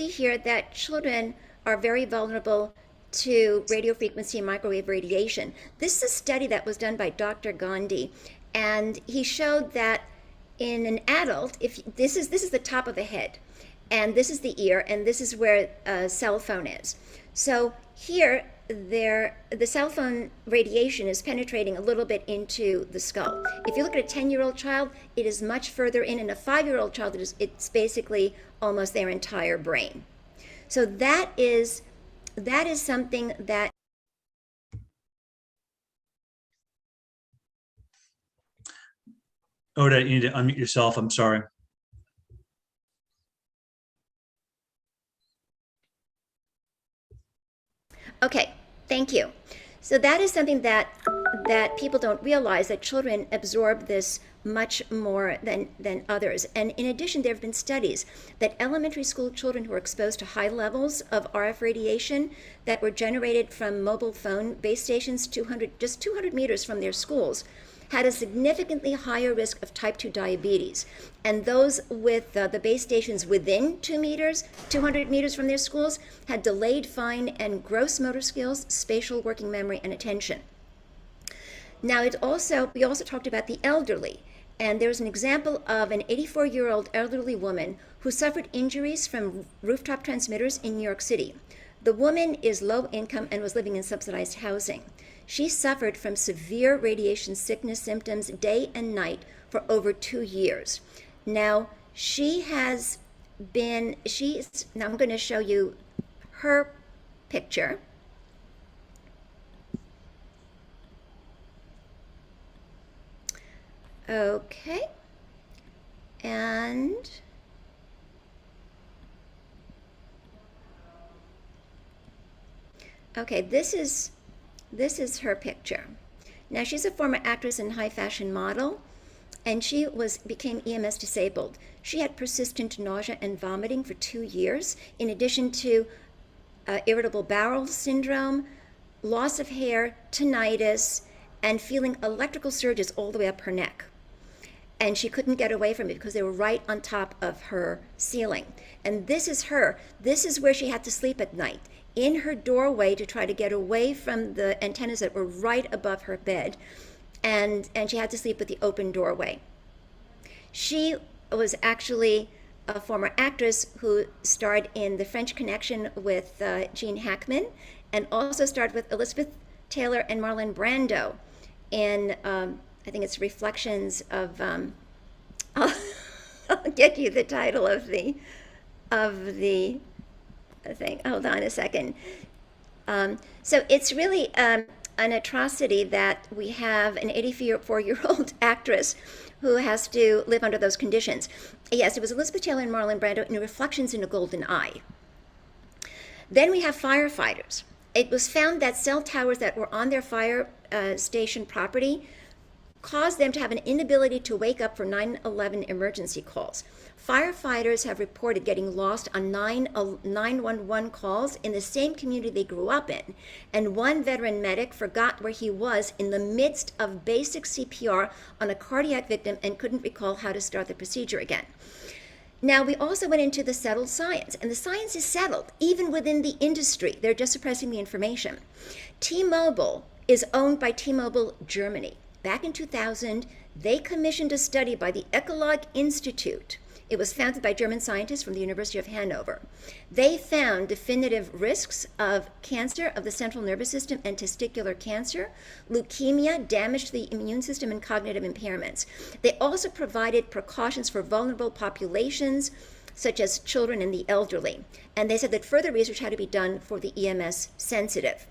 here that children are very vulnerable to radio frequency and microwave radiation. This is a study that was done by Dr. Gandhi, and he showed that in an adult, if this is the top of the head, and this is the ear, and this is where a cell phone is. So here, the cell phone radiation is penetrating a little bit into the skull. If you look at a 10-year-old child, it is much further in, and a 5-year-old child, it's basically almost their entire brain. So that is something that Oda, you need to unmute yourself. I'm sorry. Okay, thank you. So that is something that people don't realize, that children absorb this much more than others. And in addition, there have been studies that elementary school children who are exposed to high levels of RF radiation that were generated from mobile phone base stations just 200 meters from their schools had a significantly higher risk of type 2 diabetes. And those with the base stations within 200 meters from their schools had delayed fine and gross motor skills, spatial working memory, and attention. Now, we also talked about the elderly. And there's an example of an 84-year-old elderly woman who suffered injuries from rooftop transmitters in New York City. The woman is low income and was living in subsidized housing. She suffered from severe radiation sickness symptoms day and night for over 2 years. Now, now I'm going to show you her picture. Okay. And okay, this is her picture. Now, she's a former actress and high fashion model, and she became EMS disabled. She had persistent nausea and vomiting for 2 years, in addition to irritable bowel syndrome, loss of hair, tinnitus, and feeling electrical surges all the way up her neck. And she couldn't get away from it because they were right on top of her ceiling. And this is her. This is where she had to sleep at night, in her doorway, to try to get away from the antennas that were right above her bed. And she had to sleep with the open doorway. She was actually a former actress who starred in The French Connection with Gene Hackman, and also starred with Elizabeth Taylor and Marlon Brando in, I think it's Reflections of, I'll get you the title of the thing. Hold on a second. So it's really an atrocity that we have an 84-year-old actress who has to live under those conditions. Yes, it was Elizabeth Taylor and Marlon Brando in Reflections in a Golden Eye. Then we have firefighters. It was found that cell towers that were on their fire station property caused them to have an inability to wake up for 911 emergency calls. Firefighters have reported getting lost on 911 calls in the same community they grew up in. And one veteran medic forgot where he was in the midst of basic CPR on a cardiac victim and couldn't recall how to start the procedure again. Now, we also went into the settled science, and the science is settled, even within the industry. They're just suppressing the information. T-Mobile is owned by T-Mobile Germany. Back in 2000, they commissioned a study by the Ecologue Institute. It was founded by German scientists from the University of Hanover. They found definitive risks of cancer of the central nervous system and testicular cancer, leukemia, damage to the immune system, and cognitive impairments. They also provided precautions for vulnerable populations, such as children and the elderly. And they said that further research had to be done for the EMS sensitive.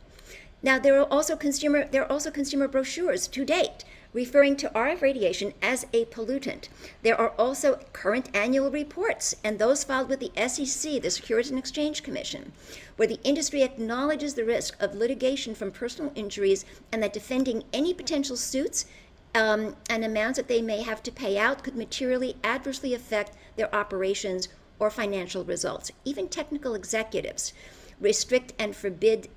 Now, there are also consumer brochures to date referring to RF radiation as a pollutant. There are also current annual reports, and those filed with the SEC, the Securities and Exchange Commission, where the industry acknowledges the risk of litigation from personal injuries, and that defending any potential suits and amounts that they may have to pay out could materially adversely affect their operations or financial results. Even technical executives restrict and forbid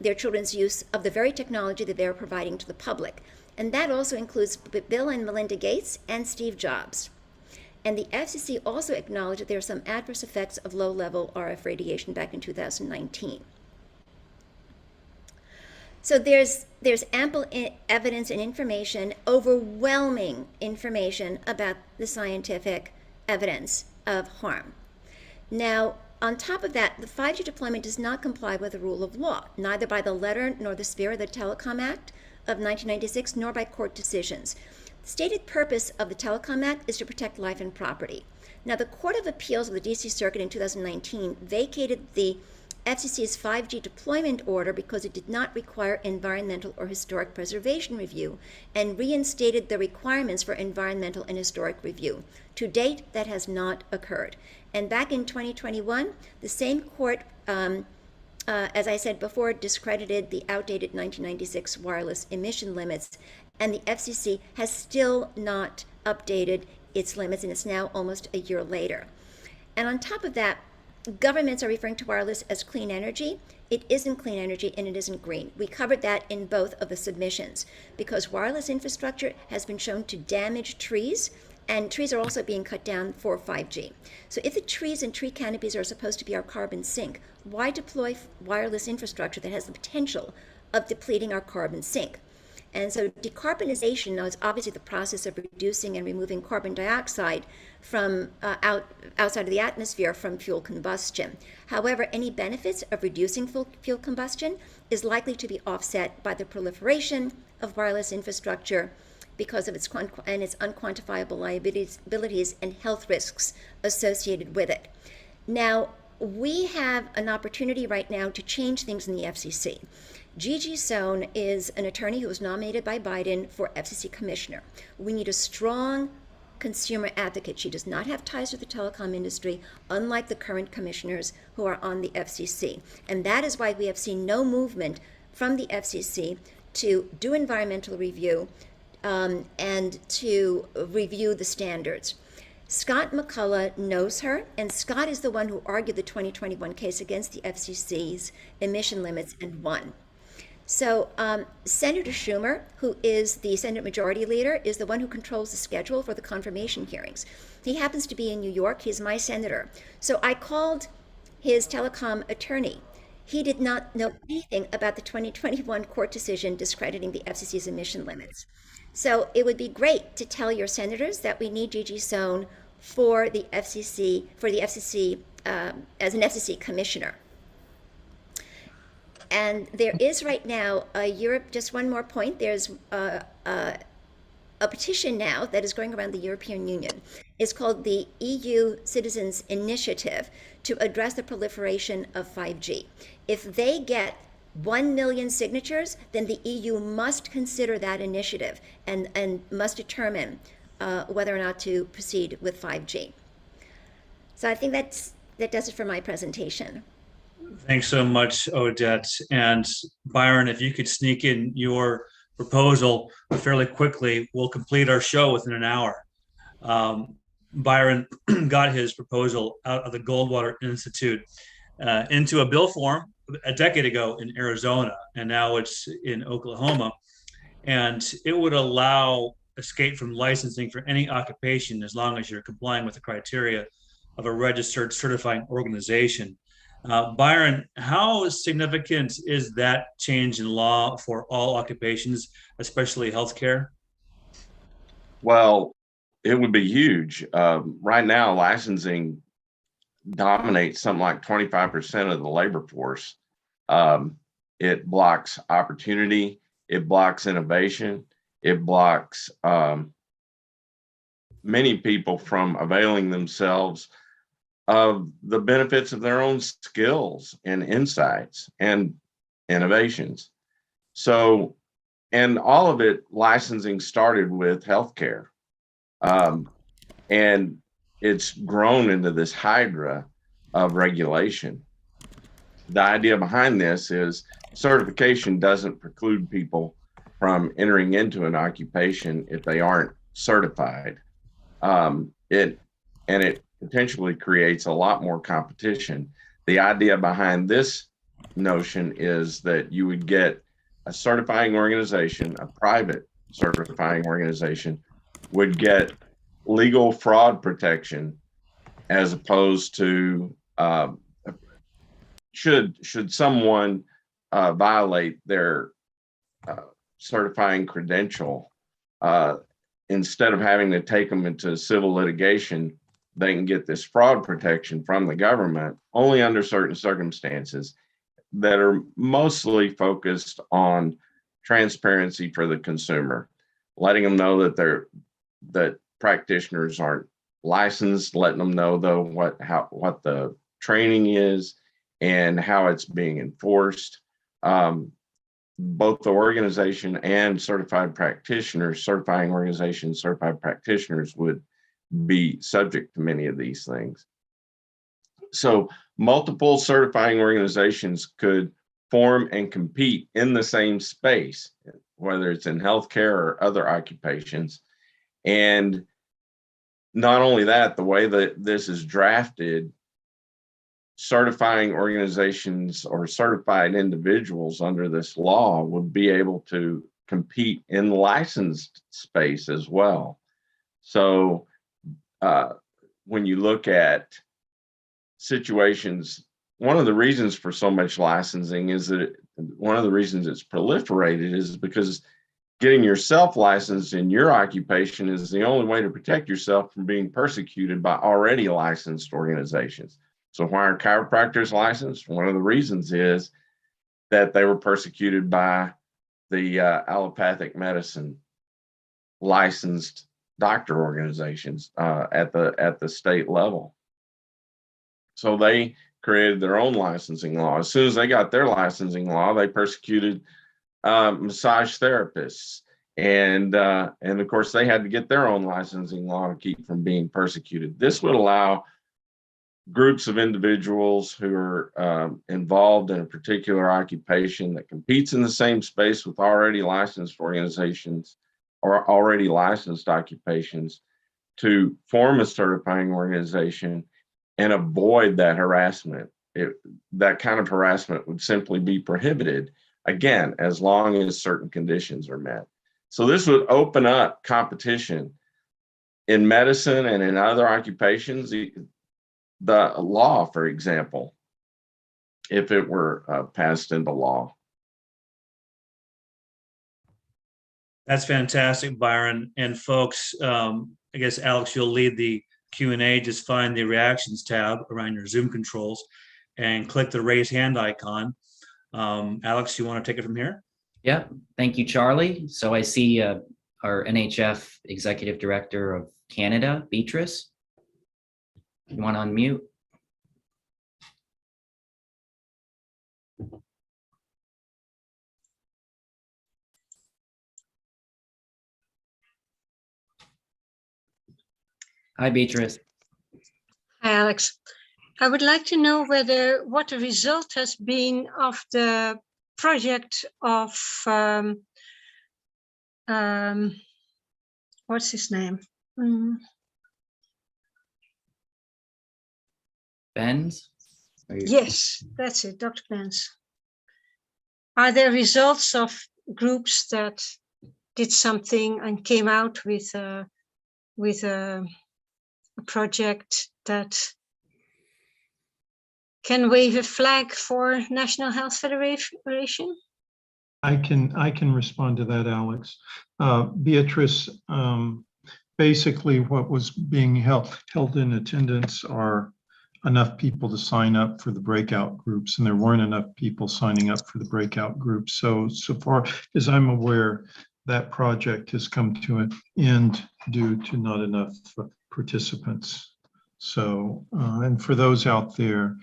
their children's use of the very technology that they're providing to the public. And that also includes Bill and Melinda Gates and Steve Jobs. And the FCC also acknowledged that there are some adverse effects of low-level RF radiation back in 2019. So there's ample evidence and information, overwhelming information about the scientific evidence of harm. Now, on top of that, the 5G deployment does not comply with the rule of law, neither by the letter nor the spirit of the Telecom Act of 1996, nor by court decisions. The stated purpose of the Telecom Act is to protect life and property. Now, the Court of Appeals of the D.C. Circuit in 2019 vacated the FCC's 5G deployment order because it did not require environmental or historic preservation review and reinstated the requirements for environmental and historic review. To date, that has not occurred. And back in 2021, the same court, as I said before, discredited the outdated 1996 wireless emission limits, and the FCC has still not updated its limits, and it's now almost a year later. And on top of that, governments are referring to wireless as clean energy. It isn't clean energy and it isn't green. We covered that in both of the submissions because wireless infrastructure has been shown to damage trees, and trees are also being cut down for 5G. So if the trees and tree canopies are supposed to be our carbon sink, why deploy wireless infrastructure that has the potential of depleting our carbon sink? And so decarbonization now is obviously the process of reducing and removing carbon dioxide from outside of the atmosphere from fuel combustion. However, any benefits of reducing fuel combustion is likely to be offset by the proliferation of wireless infrastructure because of its unquantifiable liabilities and health risks associated with it. Now, we have an opportunity right now to change things in the FCC. Gigi Sohn is an attorney who was nominated by Biden for FCC commissioner. We need a strong consumer advocate. She does not have ties to the telecom industry, unlike the current commissioners who are on the FCC. And that is why we have seen no movement from the FCC to do environmental review and to review the standards. Scott McCullough knows her, and Scott is the one who argued the 2021 case against the FCC's emission limits and won. So Senator Schumer, who is the Senate Majority Leader, is the one who controls the schedule for the confirmation hearings. He happens to be in New York. He's my senator. So I called his telecom attorney. He did not know anything about the 2021 court decision discrediting the FCC's emission limits. So it would be great to tell your senators that we need Gigi Sohn for the FCC, as an FCC commissioner. And there is right now just one more point, there's a petition now that is going around the European Union. It's called the EU Citizens Initiative to address the proliferation of 5G. If they get 1 million signatures, then the EU must consider that initiative and must determine whether or not to proceed with 5G. So I think that does it for my presentation. Thanks so much, Odette. And Byron, if you could sneak in your proposal fairly quickly, we'll complete our show within an hour. Byron got his proposal out of the Goldwater Institute into a bill form a decade ago in Arizona, and now it's in Oklahoma. And it would allow escape from licensing for any occupation as long as you're complying with the criteria of a registered certifying organization. Byron, how significant is that change in law for all occupations, especially healthcare? Well, it would be huge. Right now, licensing dominates something like 25% of the labor force. It blocks opportunity, it blocks innovation, it blocks many people from availing themselves of the benefits of their own skills and insights and innovations. So, and all of it, licensing started with healthcare. And it's grown into this hydra of regulation. The idea behind this is certification doesn't preclude people from entering into an occupation if they aren't certified. It potentially creates a lot more competition. The idea behind this notion is that you would get a certifying organization, a private certifying organization, would get legal fraud protection as opposed to should someone violate their certifying credential, instead of having to take them into civil litigation, they can get this fraud protection from the government only under certain circumstances that are mostly focused on transparency for the consumer, letting them know that practitioners aren't licensed, letting them know though what the training is, and how it's being enforced. Both the organization and certifying organizations, certified practitioners would be subject to many of these things. So multiple certifying organizations could form and compete in the same space, whether it's in healthcare or other occupations. And not only that, the way that this is drafted, certifying organizations or certified individuals under this law would be able to compete in licensed space as well. So when you look at situations, one of the reasons for so much licensing is that one of the reasons it's proliferated is because getting yourself licensed in your occupation is the only way to protect yourself from being persecuted by already licensed organizations. So why are chiropractors licensed? One of the reasons is that they were persecuted by the allopathic medicine licensed doctor organizations at the state level. So they created their own licensing law. As soon as they got their licensing law, they persecuted massage therapists. And of course, they had to get their own licensing law to keep from being persecuted. This would allow groups of individuals who are involved in a particular occupation that competes in the same space with already licensed organizations or already licensed occupations to form a certifying organization and avoid that harassment. That kind of harassment would simply be prohibited, again, as long as certain conditions are met. So this would open up competition in medicine and in other occupations. The law, for example, if it were passed into law. That's fantastic, Byron. And folks, I guess, Alex, you'll lead the Q&A. Just find the reactions tab around your Zoom controls and click the raise hand icon. Alex, you want to take it from here? Yeah, thank you, Charlie. So I see our NHF Executive Director of Canada, Beatrice. You want to unmute? Hi, Beatrice. Hi, Alex. I would like to know what the result has been of the project of what's his name? Benz? Yes, that's it, Dr. Benz. Are there results of groups that did something and came out with a project that can wave a flag for National Health Federation? I can respond to that, Alex. Beatrice, basically what was being held in attendance are enough people to sign up for the breakout groups, and there weren't enough people signing up for the breakout groups. So far as I'm aware, that project has come to an end due to not enough participants. So, and for those out there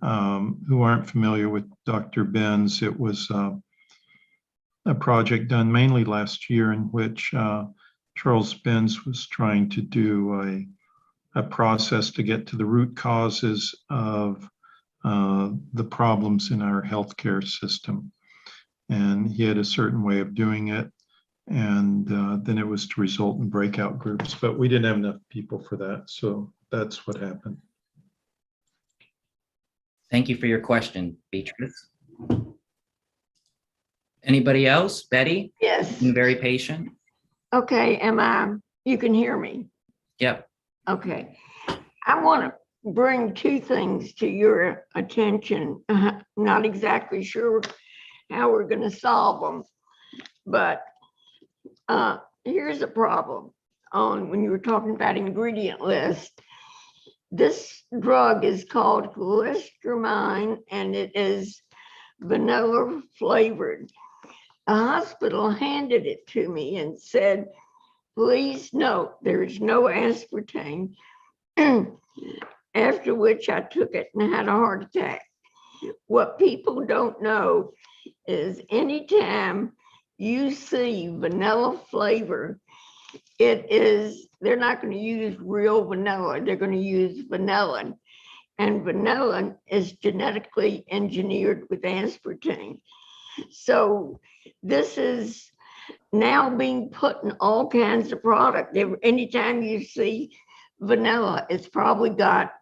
who aren't familiar with Dr. Benz, it was a project done mainly last year in which Charles Benz was trying to do a process to get to the root causes of the problems in our healthcare system. And he had a certain way of doing it. And then it was to result in breakout groups, but we didn't have enough people for that. So that's what happened. Thank you for your question, Beatrice. Anybody else? Betty? Yes. Been very patient. Okay, you can hear me? Yep. Okay. I want to bring two things to your attention. Not exactly sure how we're going to solve them, but here's a problem. When you were talking about ingredient list, this drug is called cholestyramine, and it is vanilla flavored. A hospital handed it to me and said, please note there is no aspartame, after which I took it and had a heart attack. what people don't know is anytime you see vanilla flavor, they're not going to use real vanilla. They're going to use vanillin. And vanillin is genetically engineered with aspartame. So this is now being put in all kinds of product. Anytime you see vanilla, it's probably got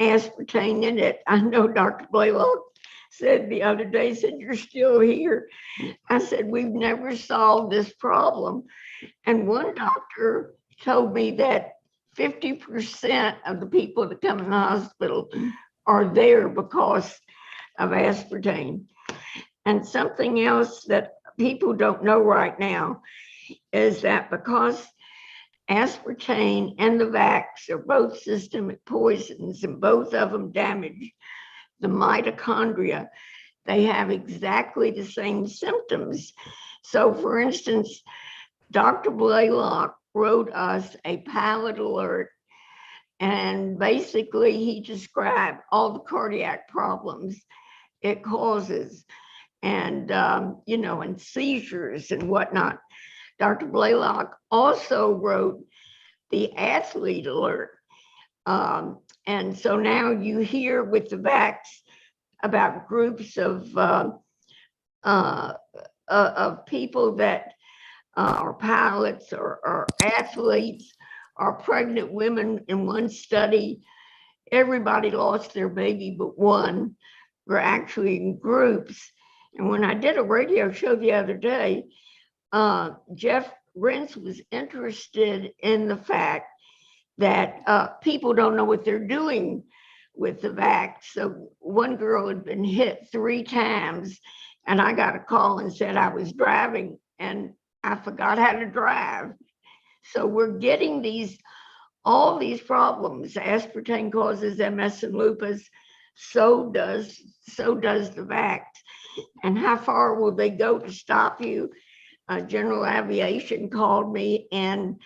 aspartame in it. I know Dr. Blaylock said the other day, said, "You're still here." I said, "We've never solved this problem." And one doctor told me that 50% of the people that come in the hospital are there because of aspartame. And something else that people don't know right now is that because aspartame and the vax are both systemic poisons and both of them damage the mitochondria, they have exactly the same symptoms. So for instance, Dr. Blaylock wrote us a palate alert, and basically he described all the cardiac problems it causes, and and seizures and whatnot. Dr. Blaylock also wrote the athlete alert. And so now you hear with the vax about groups of people that are pilots or athletes or pregnant women. In one study, everybody lost their baby but one. Were actually in groups. And when I did a radio show the other day, Jeff Rentz was interested in the fact that people don't know what they're doing with the vax. So one girl had been hit 3 times, and I got a call and said I was driving and I forgot how to drive. So we're getting all these problems. Aspartame causes MS and lupus. So does the vax. And how far will they go to stop you? General Aviation called me, and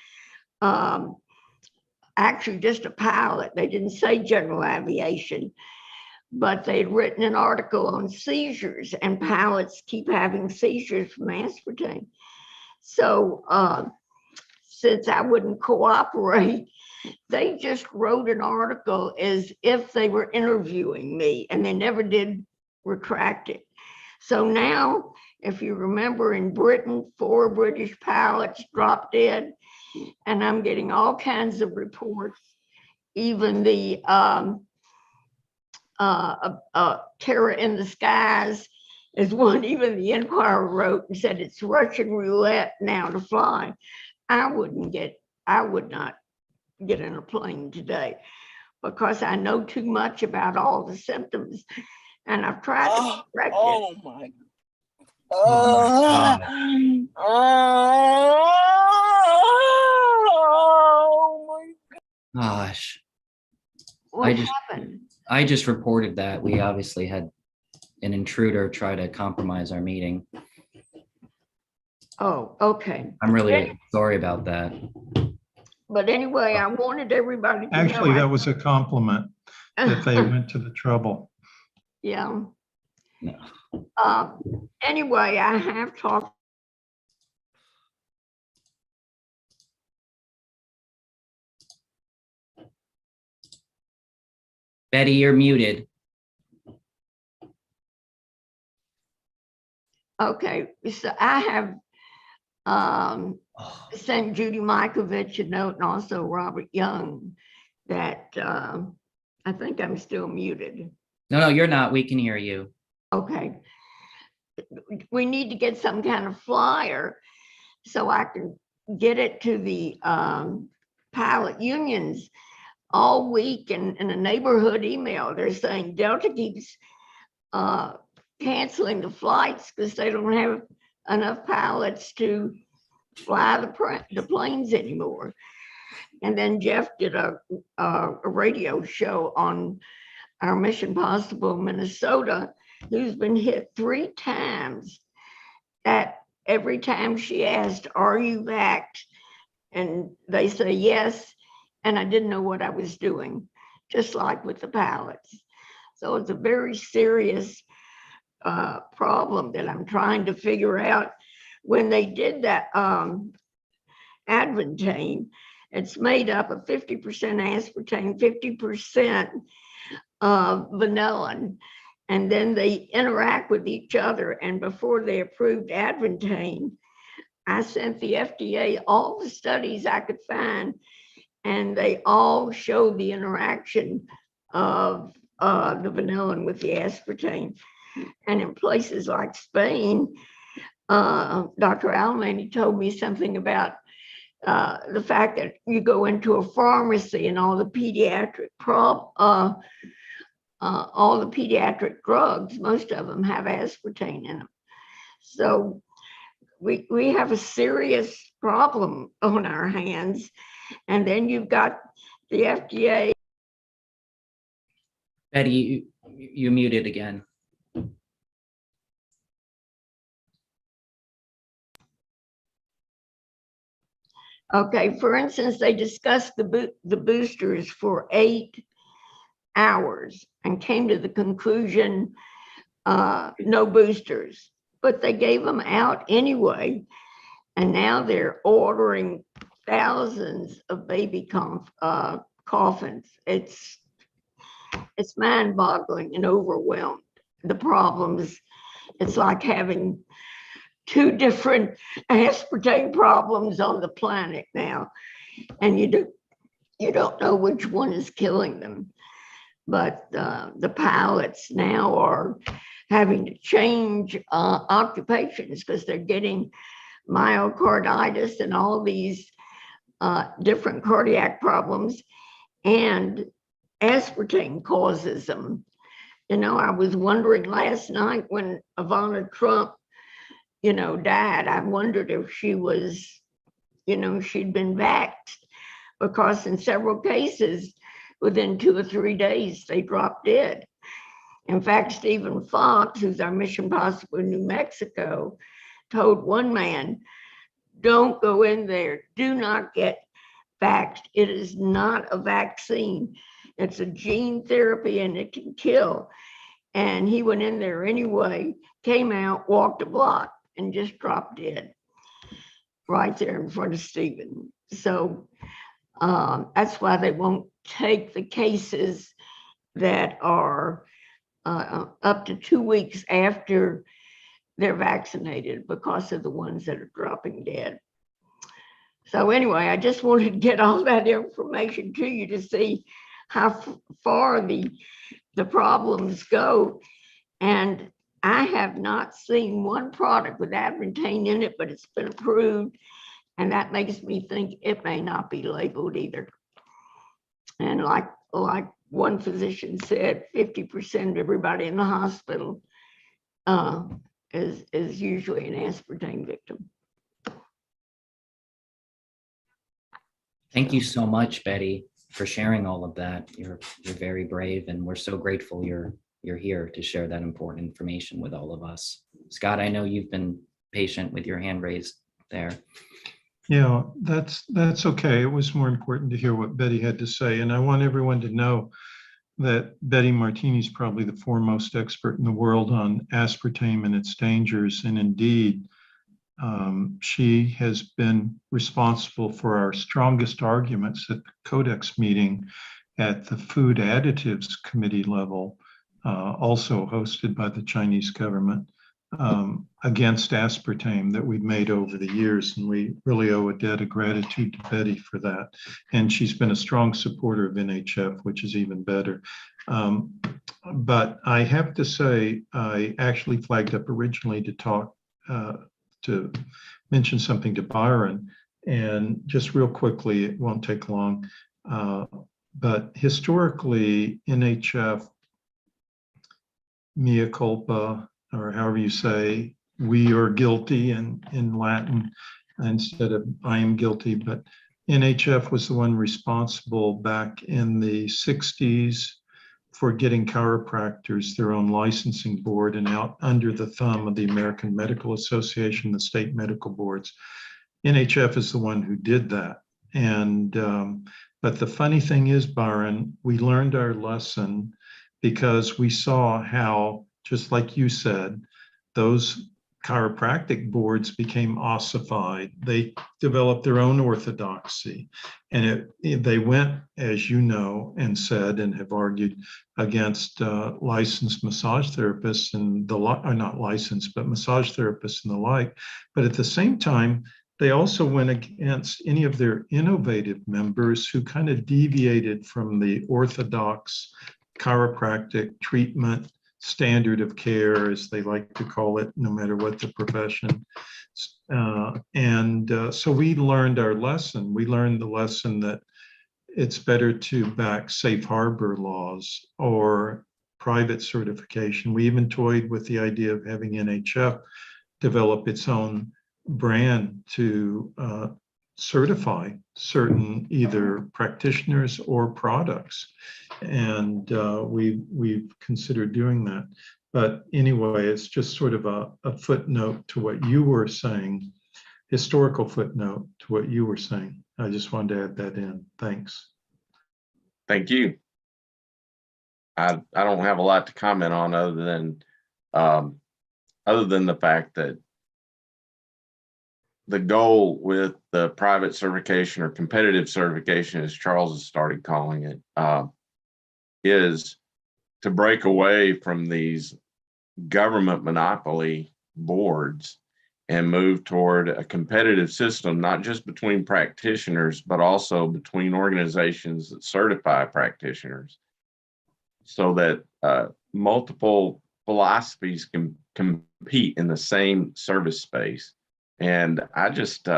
actually just a pilot. They didn't say General Aviation, but they'd written an article on seizures, and pilots keep having seizures from aspartame. So since I wouldn't cooperate, they just wrote an article as if they were interviewing me, and they never did retract it. So now, if you remember, in Britain, 4 British pilots dropped dead, and I'm getting all kinds of reports. Even the terror in the skies is one. Even the Enquirer wrote and said it's Russian roulette now to fly. I would not get in a plane today because I know too much about all the symptoms, and I've tried to correct it. Oh my God. Gosh. What happened? I just reported that we obviously had an intruder try to compromise our meeting. Oh, okay. I'm really sorry about that. But anyway, I wanted everybody to Actually, know that was a compliment that they went to the trouble. Yeah. No. Anyway, I have talked. Betty, you're muted. Okay, so I have sent Judy Mikovich a note, and also Robert Young, that I think I'm still muted. No, you're not. We can hear you. Okay. We need to get some kind of flyer so I can get it to the pilot unions all week in a neighborhood email. They're saying Delta keeps canceling the flights because they don't have enough pilots to fly the planes anymore. And then Jeff did a radio show on our Mission Possible Minnesota, who's been hit 3 times. That every time she asked, "Are you vaxxed?" And they say yes. And I didn't know what I was doing, just like with the pilots. So it's a very serious problem that I'm trying to figure out. When they did that Advantane, it's made up of 50% aspartame, 50% vanillin, and then they interact with each other. And before they approved Advantane, I sent the FDA all the studies I could find, and they all showed the interaction of the vanillin with the aspartame. And in places like Spain, Dr. Alemany told me something about the fact that you go into a pharmacy and all the pediatric drugs, most of them have aspartame in them. So we have a serious problem on our hands. And then you've got the FDA. Betty, you muted again. Okay, for instance, they discussed the boosters for 8 hours and came to the conclusion no boosters, but they gave them out anyway. And now they're ordering thousands of baby coffins. It's mind-boggling and overwhelmed. The problems, it's like having 2 different aspartame problems on the planet now, and you don't know which one is killing them. But the pilots now are having to change occupations because they're getting myocarditis and all these different cardiac problems, and aspartame causes them. You know, I was wondering last night when Ivana Trump, died, I wondered if she was, she'd been vaxxed, because in several cases, within 2 or 3 days, they dropped dead. In fact, Stephen Fox, who's our Mission Possible in New Mexico, told one man, don't go in there, do not get vaxxed. It is not a vaccine. It's a gene therapy and it can kill. And he went in there anyway, came out, walked a block, and just dropped dead right there in front of Stephen. So that's why they won't take the cases that are up to 2 weeks after they're vaccinated, because of the ones that are dropping dead. So anyway, I just wanted to get all that information to you to see how far the problems go. And I have not seen one product with Advantane in it, but it's been approved. And that makes me think it may not be labeled either. And like one physician said, 50% of everybody in the hospital is usually an aspartame victim. Thank you so much, Betty, for sharing all of that. You're very brave, and we're so grateful you're here to share that important information with all of us. Scott, I know you've been patient with your hand raised there. Yeah, that's okay. It was more important to hear what Betty had to say. And I want everyone to know that Betty Martini is probably the foremost expert in the world on aspartame and its dangers. And indeed, she has been responsible for our strongest arguments at the Codex meeting at the Food Additives Committee level, also hosted by the Chinese government, against aspartame that we've made over the years. And we really owe a debt of gratitude to Betty for that. And she's been a strong supporter of NHF, which is even better. But I have to say, I actually flagged up originally to talk, to mention something to Byron. And just real quickly, it won't take long. But historically, NHF, mea culpa, or however you say, we are guilty in Latin instead of I am guilty, but NHF was the one responsible back in the 60s for getting chiropractors their own licensing board and out under the thumb of the American Medical Association, the state medical boards. NHF is the one who did that. And but the funny thing is, Byron, we learned our lesson because we saw how, just like you said, those chiropractic boards became ossified. They developed their own orthodoxy. And they went, as you know, and said and have argued against licensed massage therapists and not licensed, but massage therapists and the like. But at the same time, they also went against any of their innovative members who kind of deviated from the orthodox chiropractic treatment standard of care, as they like to call it, no matter what the profession. So we learned our lesson. We learned the lesson that it's better to back safe harbor laws or private certification. We even toyed with the idea of having NHF develop its own brand to certify certain either practitioners or products. And we've considered doing that. But anyway, it's just sort of a footnote to what you were saying, historical footnote to what you were saying. I just wanted to add that in. Thanks. Thank you. I don't have a lot to comment on other than the fact that the goal with the private certification or competitive certification, as Charles has started calling it, is to break away from these government monopoly boards and move toward a competitive system, not just between practitioners, but also between organizations that certify practitioners, so that multiple philosophies can compete in the same service space. And I just,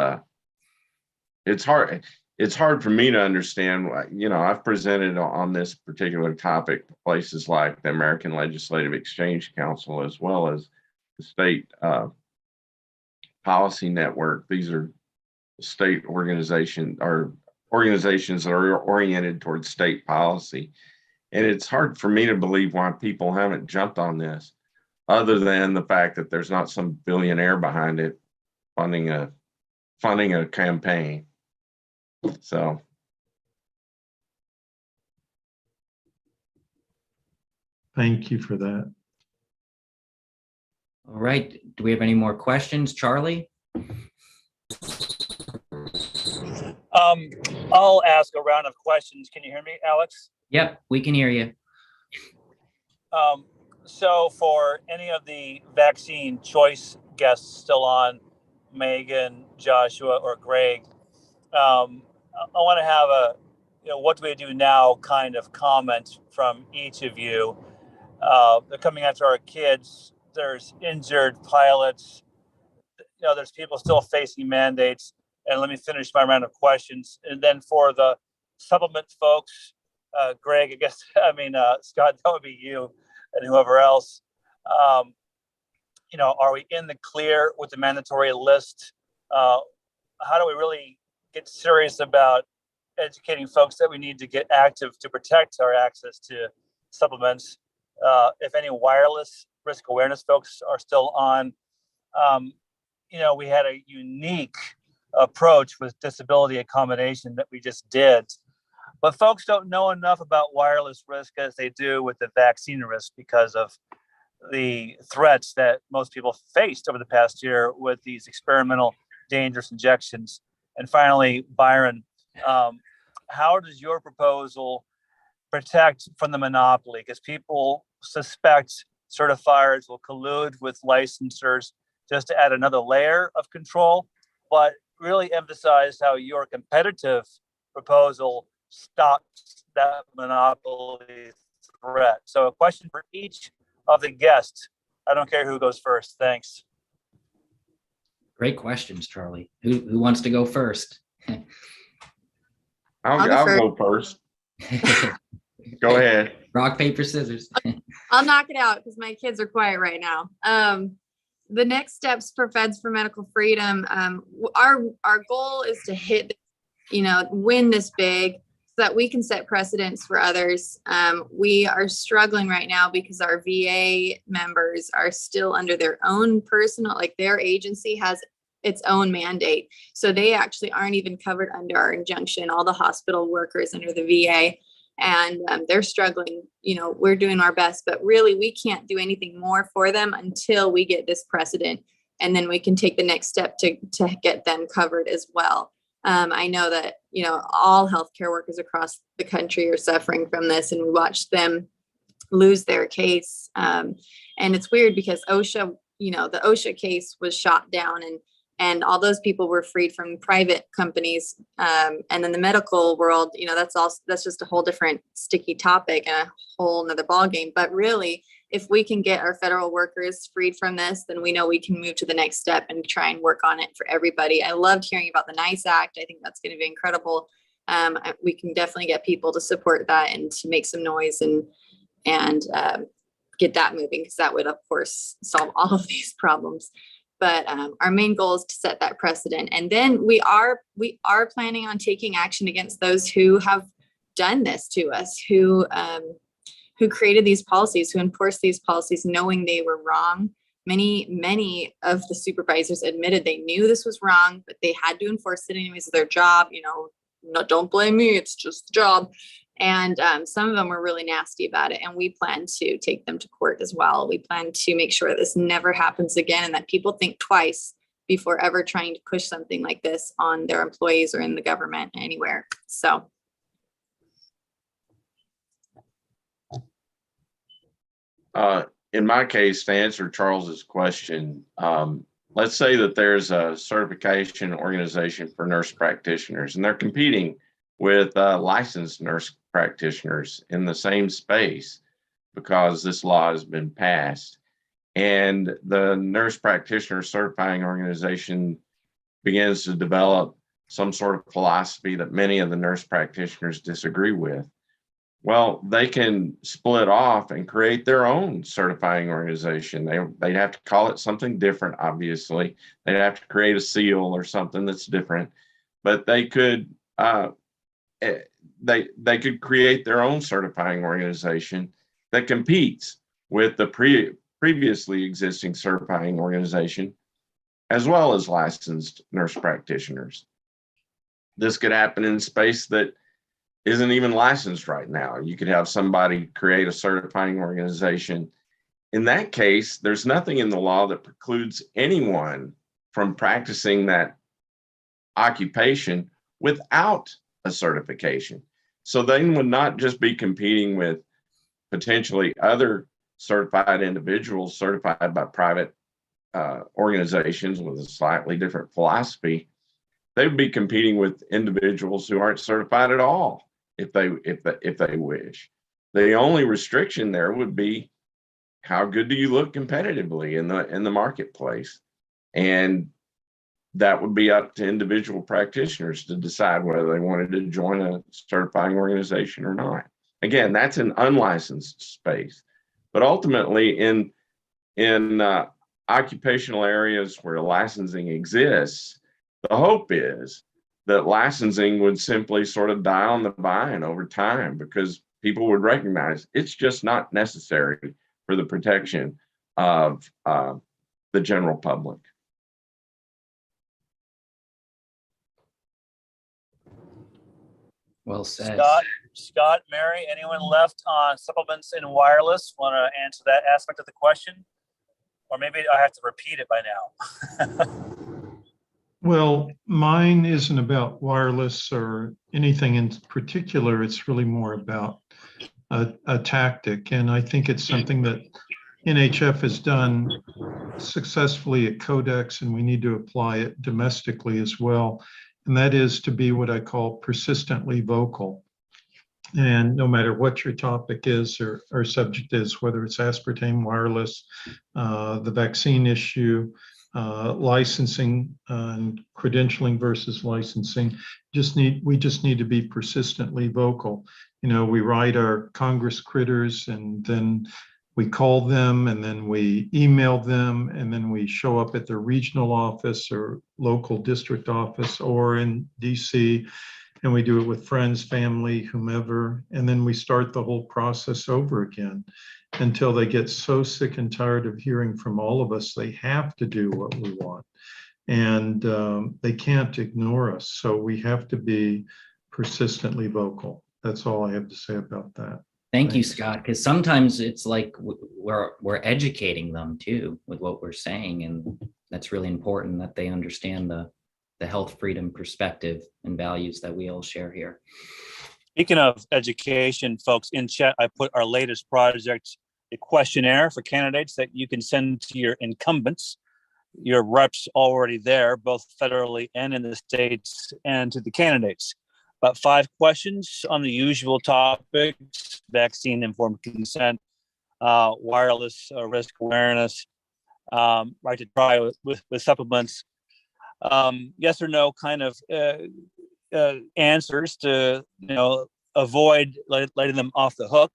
it's hard for me to understand. I've presented on this particular topic to places like the American Legislative Exchange Council, as well as the State Policy Network. These are state organizations that are oriented towards state policy. And it's hard for me to believe why people haven't jumped on this, other than the fact that there's not some billionaire behind it funding a campaign. So. Thank you for that. All right. Do we have any more questions, Charlie? I'll ask a round of questions. Can you hear me, Alex? Yep, we can hear you. So for any of the vaccine choice guests still on, Megan, Joshua, or Greg, I want to have what do we do now kind of comment from each of you. They're coming after our kids. There's injured pilots. There's people still facing mandates. And let me finish my round of questions. And then for the supplement folks, Greg, Scott, that would be you and whoever else. Are we in the clear with the mandatory list? How do we really get serious about educating folks that we need to get active to protect our access to supplements? If any wireless risk awareness folks are still on, we had a unique approach with disability accommodation that we just did. But folks don't know enough about wireless risk as they do with the vaccine risk because of the threats that most people faced over the past year with these experimental dangerous injections. And finally, Byron, how does your proposal protect from the monopoly? Because people suspect certifiers will collude with licensors just to add another layer of control, but really emphasize how your competitive proposal stops that monopoly threat. So a question for each of the guests. I don't care who goes first. Thanks. Great questions, Charlie. Who wants to go first? I'll go first. Go ahead. Rock, paper, scissors. I'll knock it out because my kids are quiet right now. The next steps for Feds for Medical Freedom, our goal is to win this big so that we can set precedents for others. We are struggling right now because our VA members are still under their own personal, their agency has its own mandate. So they actually aren't even covered under our injunction, all the hospital workers under the VA. and they're struggling. We're doing our best, but really we can't do anything more for them until we get this precedent, and then we can take the next step to get them covered as well. I know that, all healthcare workers across the country are suffering from this, and we watched them lose their case. And it's weird because OSHA, the OSHA case was shot down, and all those people were freed from private companies. And then the medical world, that's just a whole different sticky topic and a whole nother ballgame. But really, if we can get our federal workers freed from this, then we know we can move to the next step and try and work on it for everybody. I loved hearing about the NICE Act. I think that's going to be incredible. We can definitely get people to support that and to make some noise and get that moving, because that would, of course, solve all of these problems. But our main goal is to set that precedent. And then we are planning on taking action against those who have done this to us, who created these policies, who enforced these policies knowing they were wrong. Many of the supervisors admitted they knew this was wrong, but they had to enforce it anyways. Their job, no, don't blame me, it's just the job. And some of them were really nasty about it. And we plan to take them to court as well. We plan to make sure this never happens again, and that people think twice before ever trying to push something like this on their employees or in the government anywhere. So. In my case, to answer Charles's question, let's say that there's a certification organization for nurse practitioners, and they're competing with licensed nurse practitioners in the same space because this law has been passed. And the nurse practitioner certifying organization begins to develop some sort of philosophy that many of the nurse practitioners disagree with. Well, they can split off and create their own certifying organization. They'd have to call it something different, obviously. They'd have to create a seal or something that's different, but they could they could create their own certifying organization that competes with the previously existing certifying organization, as well as licensed nurse practitioners. This could happen in space that isn't even licensed right now. You could have somebody create a certifying organization. In that case, there's nothing in the law that precludes anyone from practicing that occupation without a certification. So they would not just be competing with potentially other certified individuals certified by private organizations with a slightly different philosophy. They would be competing with individuals who aren't certified at all if they wish. The only restriction there would be how good do you look competitively in the marketplace, and that would be up to individual practitioners to decide whether they wanted to join a certifying organization or not. Again, that's an unlicensed space, but ultimately in occupational areas where licensing exists, the hope is that licensing would simply sort of die on the vine over time, because people would recognize it's just not necessary for the protection of the general public. Well said. Scott, Mary, anyone left on supplements in wireless? Want to answer that aspect of the question? Or maybe I have to repeat it by now. Well, mine isn't about wireless or anything in particular. It's really more about a tactic. And I think it's something that NHF has done successfully at Codex, and we need to apply it domestically as well. And that is to be what I call persistently vocal. And no matter what your topic is or subject is, whether it's aspartame, wireless, the vaccine issue, licensing and credentialing versus licensing, we just need to be persistently vocal. We write our Congress critters, and then we call them, and then we email them, and then we show up at their regional office or local district office or in DC, and we do it with friends, family, whomever, and then we start the whole process over again until they get so sick and tired of hearing from all of us they have to do what we want, and they can't ignore us. So we have to be persistently vocal. that's all I have to say about that. Thank you, Thanks. Scott, because sometimes it's like we're educating them too with what we're saying, and that's really important that they understand the health freedom perspective and values that we all share here. Speaking of education, folks, in chat, I put our latest project, a questionnaire for candidates that you can send to your incumbents, your reps already there, both federally and in the states, and to the candidates. About 5 questions on the usual topics: vaccine informed consent, wireless risk awareness, right to try with supplements, yes or no kind of answers to, avoid letting them off the hook.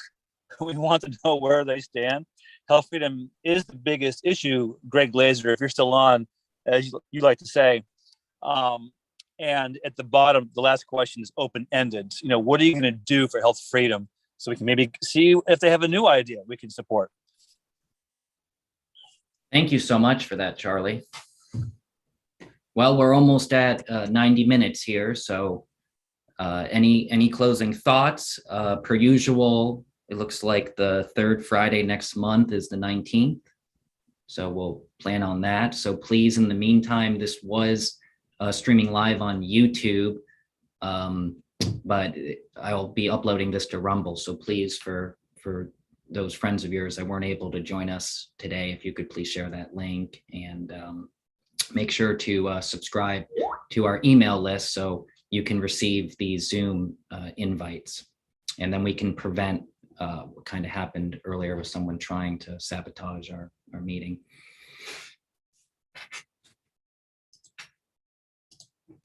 We want to know where they stand. Health freedom is the biggest issue, Greg Glazer, if you're still on, as you like to say. And at the bottom, the last question is open-ended. What are you going to do for health freedom? So we can maybe see if they have a new idea we can support. Thank you so much for that, Charlie. Well, we're almost at 90 minutes here. So any closing thoughts? Per usual, it looks like the third Friday next month is the 19th. So we'll plan on that. So please, in the meantime, this was streaming live on YouTube, but I'll be uploading this to Rumble. So please, for those friends of yours that weren't able to join us today, if you could please share that link, and make sure to subscribe to our email list so you can receive these Zoom invites. And then we can prevent what kind of happened earlier with someone trying to sabotage our meeting.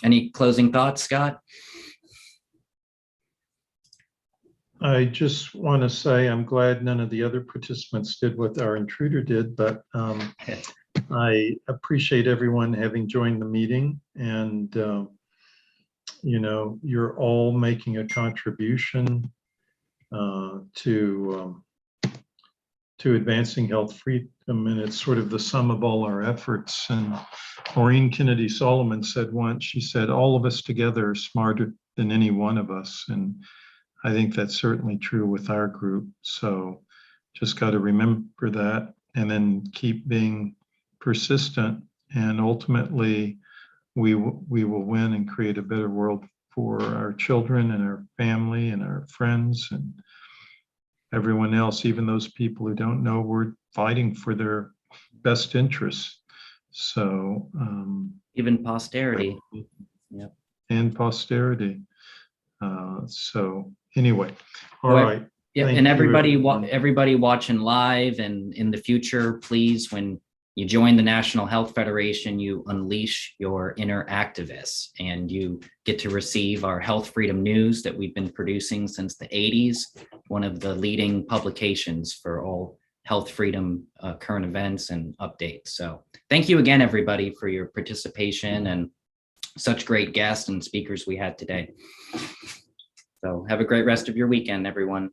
Any closing thoughts, Scott? I just want to say I'm glad none of the other participants did what our intruder did, but I appreciate everyone having joined the meeting, and you're all making a contribution to advancing health freedom, and it's sort of the sum of all our efforts. And Maureen Kennedy Solomon said once, she said, all of us together are smarter than any one of us. And I think that's certainly true with our group. So just got to remember that, and then keep being persistent, and ultimately we will win and create a better world for our children and our family and our friends and everyone else, even those people who don't know we're fighting for their best interests. So even posterity. Yep. And posterity. So anyway, all right. Yeah, and everybody watching live and in the future, please, when you join the National Health Federation, you unleash your inner activists, and you get to receive our health freedom news that we've been producing since the 80s, one of the leading publications for all health freedom current events and updates. So thank you again, everybody, for your participation and such great guests and speakers we had today. So have a great rest of your weekend, everyone.